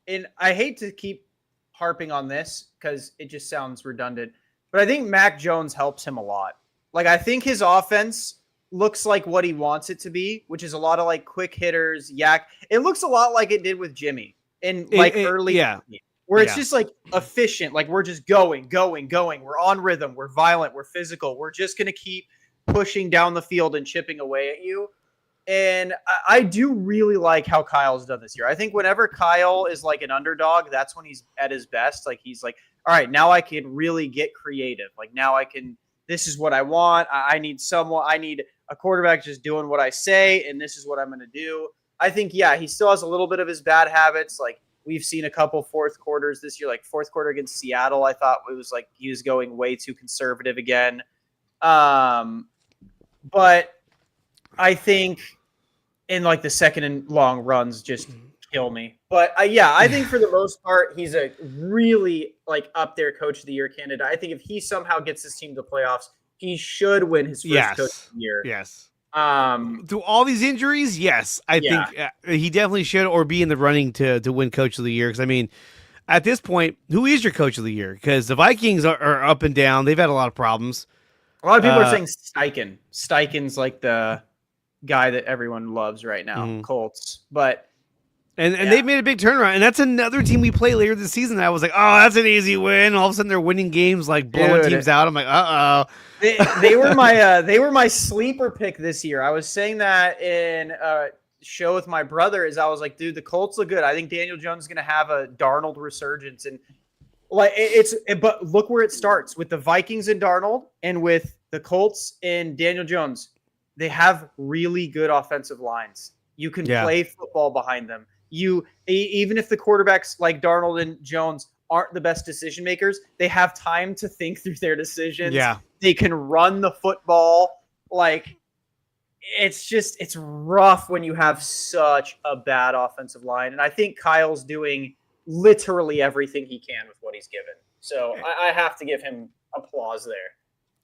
and I hate to keep harping on this because it just sounds redundant, but I think Mac Jones helps him a lot. Like, I think his offense looks like what he wants it to be, which is a lot of like quick hitters, yak. It looks a lot like it did with Jimmy in early, where it's just like efficient. Like, we're just going. We're on rhythm. We're violent. We're physical. We're just going to keep pushing down the field and chipping away at you. And I do really like how Kyle's done this year. I think whenever Kyle is like an underdog, that's when he's at his best. Like, he's like, all right, now I can really get creative. Like, now this is what I want. I need a quarterback just doing what I say, and this is what I'm going to do. I think, he still has a little bit of his bad habits. Like, we've seen a couple fourth quarters this year, like fourth quarter against Seattle. I thought it was like he was going way too conservative again. But I think in like the second and long runs just kill me. But I think for the most part, he's a really like up there coach of the year candidate. I think if he somehow gets his team to the playoffs, he should win his first coach of the year. Yes. Through all these injuries, yes, I think he definitely should, or be in the running to win coach of the year. Because I mean, at this point, who is your coach of the year? Because the Vikings are up and down. They've had a lot of problems. A lot of people are saying Steichen. Steichen's like the guy that everyone loves right now, Colts. But and they've made a big turnaround, and that's another team we play later this season. That I was like, oh, that's an easy win. All of a sudden, they're winning games, like blowing teams out. I'm like, they were my sleeper pick this year. I was saying that in a show with my brother. I was like, dude, the Colts look good. I think Daniel Jones is going to have a Darnold resurgence, and like but look where it starts with the Vikings and Darnold, and with the Colts and Daniel Jones. They have really good offensive lines. You can play football behind them. Even if the quarterbacks like Darnold and Jones aren't the best decision makers, they have time to think through their decisions. Yeah. They can run the football. Like, it's rough when you have such a bad offensive line. And I think Kyle's doing literally everything he can with what he's given. So I have to give him applause there.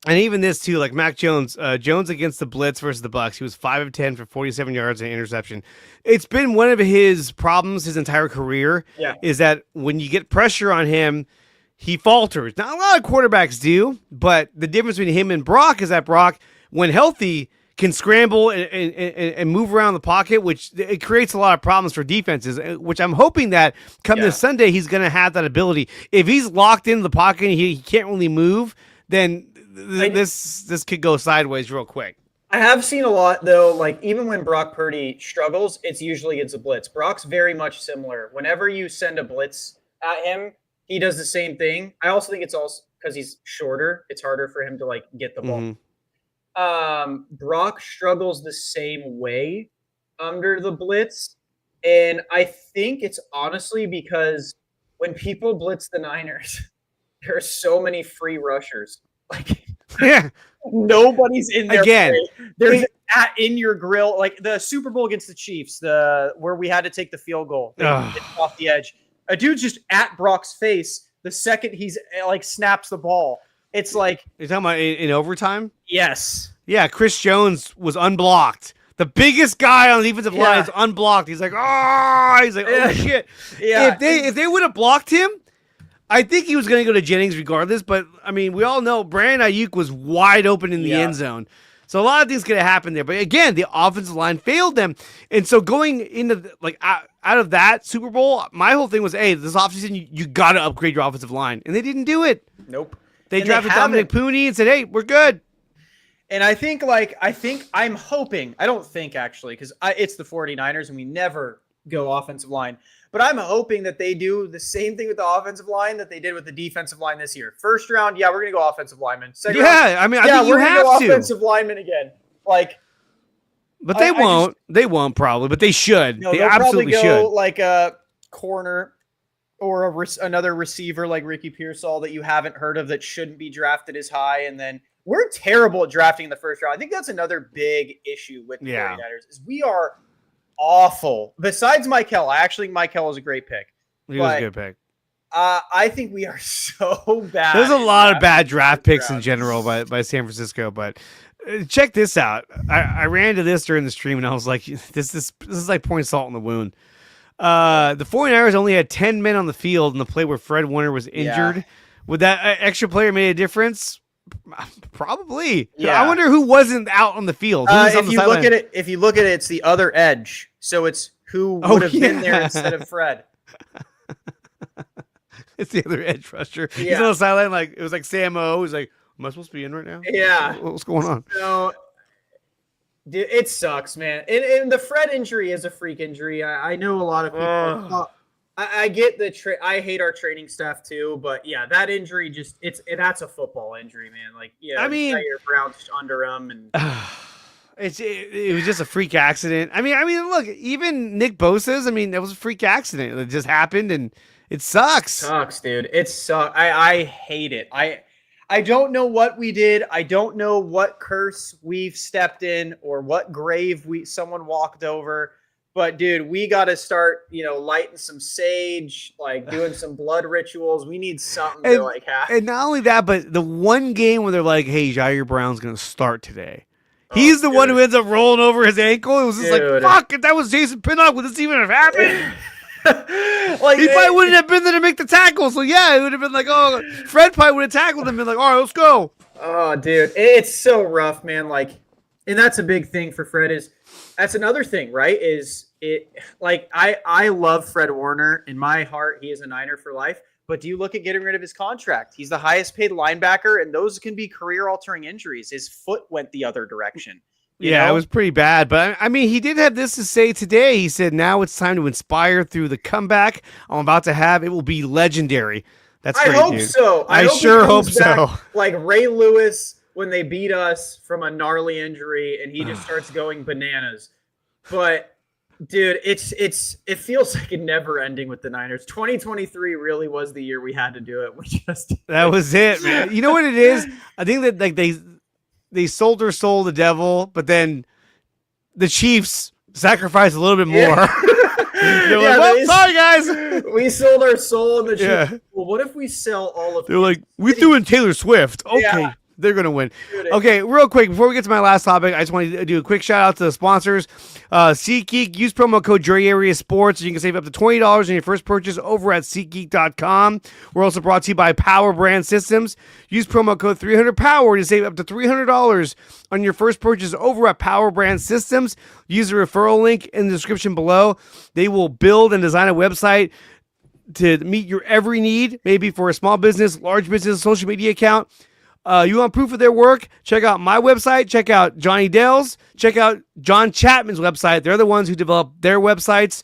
And even this too, like Mac Jones, Jones against the blitz versus the Bucs, he was 5 of 10 for 47 yards and an interception. It's been one of his problems his entire career. Is that when you get pressure on him, he falters. Not a lot of quarterbacks do, but the difference between him and Brock is that Brock, when healthy, can scramble and move around the pocket, which it creates a lot of problems for defenses, which I'm hoping that come this Sunday, he's going to have that ability. If he's locked into the pocket and he can't really move, then this could go sideways real quick. I have seen a lot though, like even when Brock Purdy struggles, it's usually against a blitz. Brock's very much similar. Whenever you send a blitz at him, he does the same thing. I also think it's also because he's shorter, it's harder for him to like get the ball. Brock struggles the same way under the blitz. And I think it's honestly because when people blitz the Niners, there are so many free rushers. Like, yeah, nobody's in there. Again, there's in your grill, like the Super Bowl against the Chiefs, where we had to take the field goal off the edge. A dude's just at Brock's face the second he's like snaps the ball. It's like you're talking about in overtime. Yes. Yeah, Chris Jones was unblocked. The biggest guy on the defensive line is unblocked. He's like, oh shit. Yeah. If they would have blocked him, I think he was going to go to Jennings regardless. But I mean, we all know Brandon Ayuk was wide open in the end zone. So a lot of things could have happened there. But again, the offensive line failed them. And so going into out of that Super Bowl, my whole thing was, hey, this offseason, you got to upgrade your offensive line. And they didn't do it. Nope. They drafted Dominic Pooney and said, hey, we're good. And I'm hoping, I don't think actually, because it's the 49ers and we never go offensive line, but I'm hoping that they do the same thing with the offensive line that they did with the defensive line this year. First round, we're going to go offensive lineman. Second round, I mean, I think you have go to. Offensive lineman again. But they won't. They won't probably, but they should. No, they they'll absolutely probably go should. like a corner or another receiver like Ricky Pearsall that you haven't heard of that shouldn't be drafted as high, and then we're terrible at drafting in the first round. I think that's another big issue with the 49ers is we are awful. Besides Michael, I actually think Michael is a great pick. He was a good pick. I think we are so bad. There's a lot of bad draft picks in general by San Francisco, but check this out. I ran into this during the stream and I was like, this is like pouring salt in the wound. The 49ers only had 10 men on the field in the play where Fred Warner was injured. Yeah. Would that extra player made a difference? Probably. Yeah. I wonder who wasn't out on the field. If you look at it, it's the other edge. So it's who would have been there instead of Fred. It's the other edge rusher. Yeah. He's on the sideline like it was like Sam O. He's like, am I supposed to be in right now? Yeah. What's going on? So, dude, it sucks, man. And the Fred injury is a freak injury. I know a lot of people. I get I hate our training staff too, but yeah, that injury that's a football injury, man. Like, I mean, your Browns under him, and it was just a freak accident. I mean, look, even Nick Bosa's. I mean, that was a freak accident. It just happened, and it sucks. It sucks, dude. It sucks. I hate it. I don't know what we did. I don't know what curse we've stepped in or what grave someone walked over. But dude, we got to start, lighting some sage, like doing some blood rituals. We need something to like have. And not only that, but the one game where they're like, "Hey, Jair Brown's going to start today." He's the one who ends up rolling over his ankle. It was just like, "Fuck! If that was Jason Pinnock, would this even have happened?" He probably wouldn't have been there to make the tackle. So yeah, it would have been like, "Oh, Fred probably would have tackled him and been like, all right, let's go." Oh, dude, it's so rough, man. And that's a big thing for Fred that's another thing, right? I love Fred Warner. In my heart, he is a Niner for life. But do you look at getting rid of his contract? He's the highest paid linebacker, and those can be career-altering injuries. His foot went the other direction. You know? It was pretty bad. But, I mean, he did have this to say today. He said, now it's time to inspire through the comeback I'm about to have. It will be legendary. That's great, I hope dude. so. I sure hope so. Like Ray Lewis when they beat us from a gnarly injury and he just starts going bananas. But dude, it feels like a never ending with the Niners. 2023 really was the year we had to do it. That was it, man. You know what it is? I think that like they sold their soul to the devil, but then the Chiefs sacrificed a little bit more. They're like, well, sorry guys. We sold our soul in the Chiefs. Yeah. Well, what if we sell all of They're like, we threw in Taylor Swift. Okay. Yeah. They're going to win. Okay, real quick, before we get to my last topic, I just want to do a quick shout out to the sponsors. SeatGeek, use promo code Dre Area Sports. You can save up to $20 on your first purchase over at SeatGeek.com. We're also brought to you by PowerBrandSystems. Use promo code 300POWER to save up to $300 on your first purchase over at PowerBrandSystems. Use the referral link in the description below. They will build and design a website to meet your every need, maybe for a small business, large business, social media account. You want proof of their work? Check out my website. Check out Johnny Dale's. Check out John Chapman's website. They're the ones who develop their websites.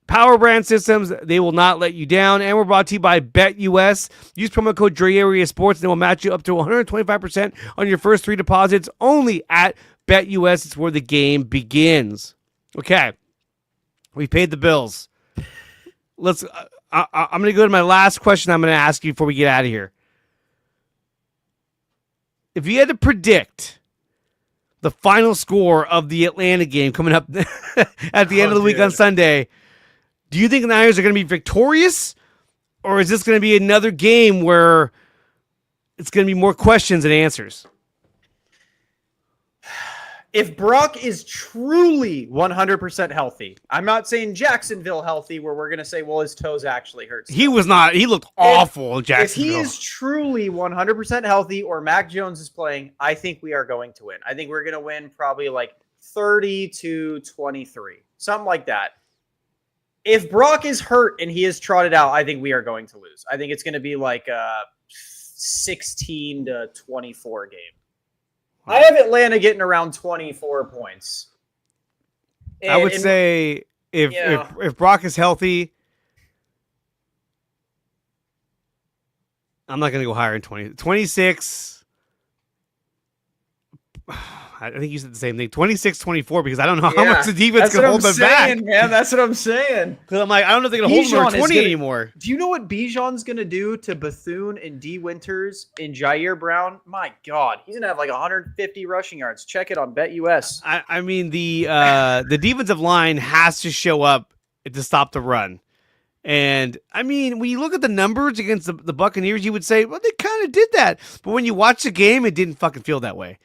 PowerBrandSystems, they will not let you down. And we're brought to you by BetUS. Use promo code Dre Area Sports, and they will match you up to 125% on your first 3 deposits only at BetUS. It's where the game begins. Okay. We paid the bills. I'm going to go to my last question I'm going to ask you before we get out of here. If you had to predict the final score of the Atlanta game coming up at the end of the week on Sunday, do you think the Niners are going to be victorious, or is this going to be another game where it's going to be more questions than answers? If Brock is truly 100% healthy, I'm not saying Jacksonville healthy, where we're going to say, well, his toes actually hurt. He was not. He looked awful in Jacksonville. If he is truly 100% healthy or Mac Jones is playing, I think we are going to win. I think we're going to win probably like 30-23, something like that. If Brock is hurt and he is trotted out, I think we are going to lose. I think it's going to be like a 16-24 game. I have Atlanta getting around 24 points. I would say if Brock is healthy, I'm not going to go higher than 26. I think you said the same thing. 26-24, because I don't know how much the defense can hold them back. Man, that's what I'm saying. Because I'm like, I don't know if they're going to hold them over 20 anymore. Do you know what Bijan's going to do to Bethune and D. Winters and Jair Brown? My God, he's going to have like 150 rushing yards. Check it on BetUS. I mean, the defensive line has to show up to stop the run. And, I mean, when you look at the numbers against the Buccaneers, you would say, well, they kind of did that. But when you watch the game, it didn't fucking feel that way.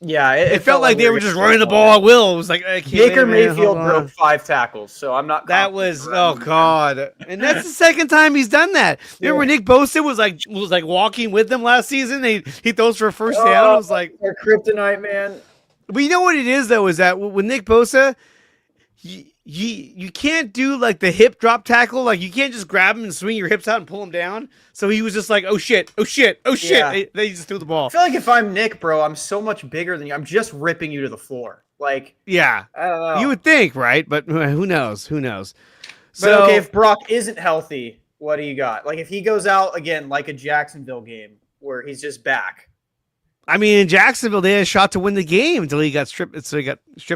Yeah, it felt like they were just running the ball at will. It was like Baker Mayfield broke 5 tackles, so I'm not. That was God, and that's the second time he's done that. Remember, Nick Bosa was like walking with them last season. He throws for a first down. I was like, they're kryptonite, man. But you know what it is though, is that with Nick Bosa, you can't do like the hip drop tackle. Like you can't just grab him and swing your hips out and pull him down. So he was just like, oh shit. Yeah. They just threw the ball. I feel like if I'm Nick, bro, I'm so much bigger than you. I'm just ripping you to the floor. Like, yeah, I don't know. You would think, right? But who knows? But okay, if Brock isn't healthy, what do you got? Like if he goes out again, like a Jacksonville game where he's just back. I mean, in Jacksonville, they had a shot to win the game until he got strip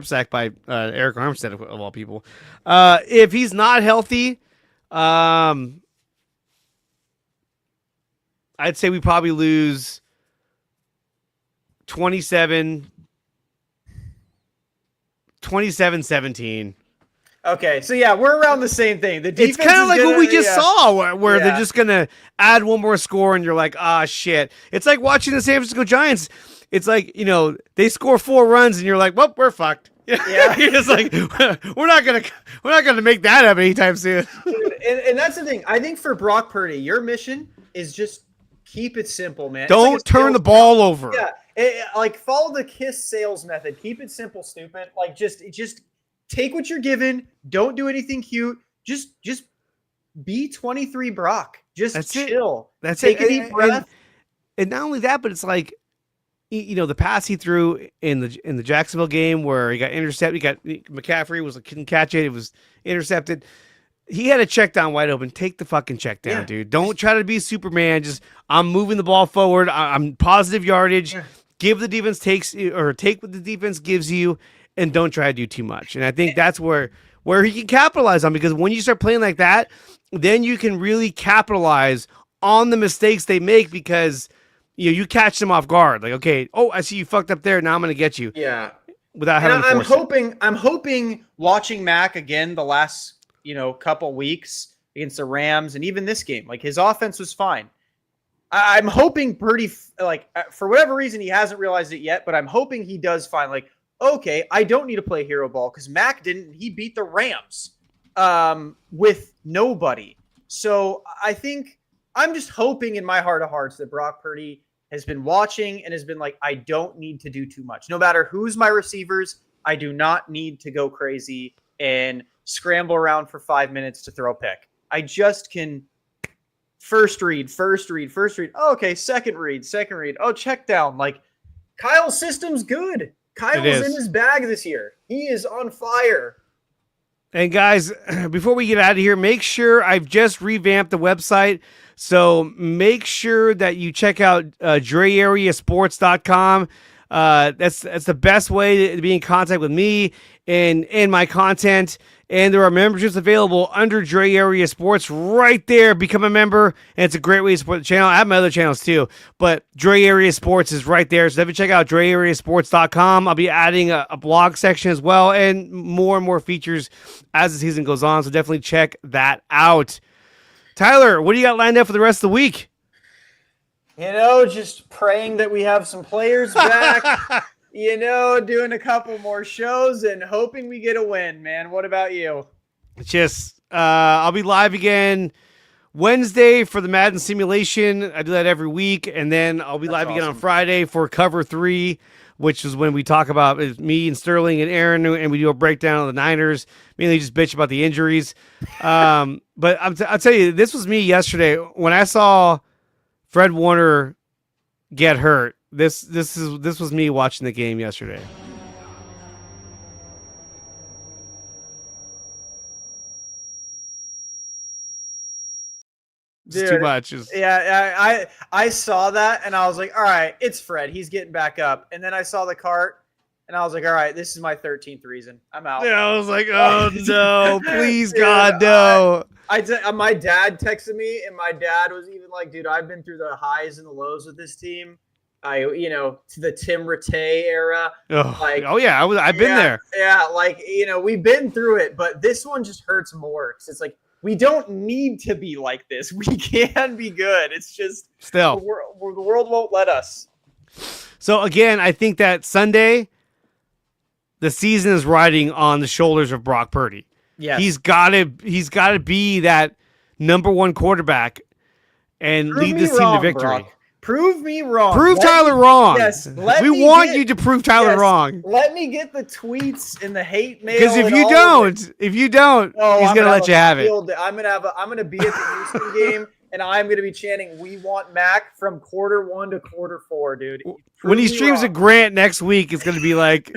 sacked by Eric Armstead of all people. If he's not healthy, I'd say we probably lose 27-17. Okay, so yeah, we're around the same thing. The defense it's kind of like what we just saw, where they're just going to add one more score, and you're like, shit. It's like watching the San Francisco Giants. It's like, they score 4 runs, and you're like, well, we're fucked. Yeah, you're just like, we're not gonna make that happen anytime soon. and that's the thing. I think for Brock Purdy, your mission is just keep it simple, man. Don't turn the ball over. Yeah, like follow the KISS sales method. Keep it simple, stupid. Like just take what you're given. Don't do anything cute. Just be 23 Brock. Just chill. Take a deep breath. And not only that, but it's like, the pass he threw in the Jacksonville game where he got intercepted. McCaffrey couldn't catch it. It was intercepted. He had a check down wide open. Take the fucking check down, dude. Don't try to be Superman. Just I'm moving the ball forward. I'm positive yardage. Give the defense take what the defense gives you, and don't try to do too much. And I think that's where he can capitalize on, because when you start playing like that, then you can really capitalize on the mistakes they make, because you catch them off guard. Like, okay, I see you fucked up there. Now I'm going to get you. Yeah. Without having to force it. I'm hoping watching Mac again the last, couple weeks against the Rams and even this game, like his offense was fine. I'm hoping Purdy, like for whatever reason, he hasn't realized it yet, but I'm hoping he does find like, okay, I don't need to play hero ball, because Mac didn't. He beat the Rams with nobody. So I think I'm just hoping in my heart of hearts that Brock Purdy has been watching and has been like, I don't need to do too much. No matter who's my receivers, I do not need to go crazy and scramble around for 5 minutes to throw a pick. I just can first read. Oh, okay, second read. Oh, check down. Like, Kyle's system's good. Kyle's in his bag this year. He is on fire. And guys, before we get out of here, make sure I've just revamped the website. So make sure that you check out DreAreaSports.com. That's the best way to be in contact with me and my content. And there are memberships available under Dre Area Sports right there. Become a member, and it's a great way to support the channel. I have my other channels too, but Dre Area Sports is right there. So definitely check out DreAreaSports.com. I'll be adding a blog section as well and more features as the season goes on. So definitely check that out. Tyler, what do you got lined up for the rest of the week? Just praying that we have some players back. Doing a couple more shows and hoping we get a win, man. What about you? Just, I'll be live again Wednesday for the Madden simulation. I do that every week. And then I'll be live again on Friday for Cover 3, which is when we talk about me and Sterling and Aaron, and we do a breakdown of the Niners. Mainly just bitch about the injuries. But I'll tell you, this was me yesterday. When I saw Fred Warner get hurt, This was me watching the game yesterday. It's Dude, too much. I saw that and I was like, all right, it's Fred. He's getting back up. And then I saw the cart and I was like, all right, this is my 13th reason. I'm out. Yeah, I was like, oh no, please, dude, God, no. My dad texted me and my dad was even like, dude, I've been through the highs and the lows with this team. To the Thr era. Oh yeah, I've been there. Yeah, we've been through it, but this one just hurts more because it's like we don't need to be like this. We can be good. It's just still the world won't let us. So again, I think that Sunday, the season is riding on the shoulders of Brock Purdy. Yes. He's gotta be that number one quarterback and lead this team to victory. Brock. Prove me wrong. Prove Tyler wrong. Yes. We want you to prove Tyler wrong. Let me get the tweets and the hate mail. Because if you don't, he's gonna let you have it. I'm gonna be at the Houston game and I'm gonna be chanting, "We want Mac" from quarter 1 to quarter 4, dude. When he streams a Grant next week, it's gonna be like,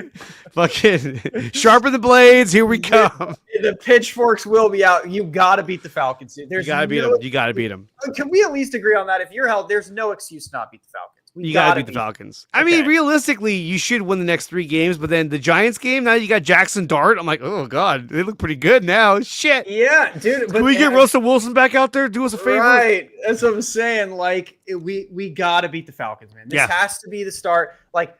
fucking sharpen the blades. Here we come. The pitchforks will be out. You gotta beat the Falcons, dude. You gotta beat them. You gotta beat them. Can we at least agree on that? If you're held, there's no excuse to not beat the Falcons. You gotta beat the Falcons. I mean, realistically, you should win the next 3 games, but then the Giants game, now you got Jackson Dart. I'm like, oh god, they look pretty good now. Shit. Yeah, dude. Can we get Russell Wilson back out there? Do us a favor. Right. That's what I'm saying. Like, we gotta beat the Falcons, man. This has to be the start. Like,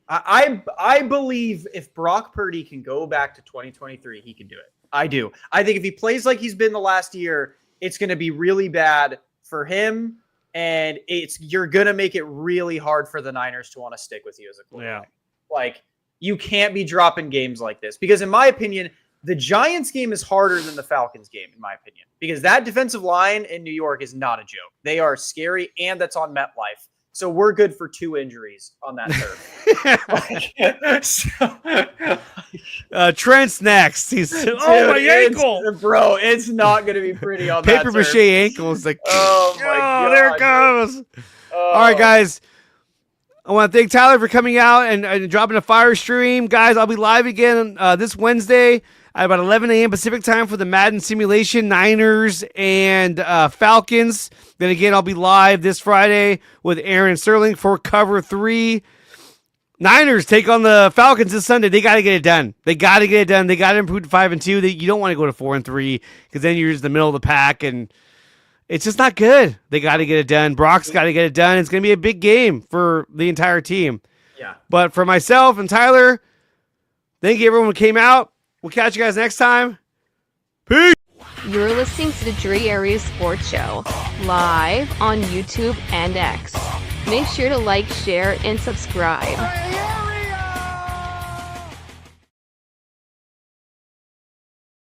I believe if Brock Purdy can go back to 2023, he can do it. I do. I think if he plays like he's been the last year, it's going to be really bad for him, and you're going to make it really hard for the Niners to want to stick with you as a quarterback. Yeah. Like, you can't be dropping games like this because, in my opinion, the Giants game is harder than the Falcons game, in my opinion, because that defensive line in New York is not a joke. They are scary, and that's on MetLife. So we're good for 2 injuries on that turf. Trent's next. He's my ankle, bro. It's not going to be pretty on paper that mache ankle. It's like, oh my god, there it goes. All right, guys. I want to thank Tyler for coming out and dropping a fire stream, guys. I'll be live again this Wednesday at about 11 a.m. Pacific time for the Madden simulation, Niners and Falcons. Then again, I'll be live this Friday with Aaron Sterling for Cover 3. Niners take on the Falcons this Sunday. They got to get it done. They got to get it done. They got to improve to 5-2. You don't want to go to 4-3 because then you're just in the middle of the pack and it's just not good. They got to get it done. Brock's got to get it done. It's going to be a big game for the entire team. Yeah. But for myself and Tyler, thank you everyone who came out. We'll catch you guys next time. Peace. You're listening to the Dre Area Sports Show, live on YouTube and X. Make sure to like, share, and subscribe.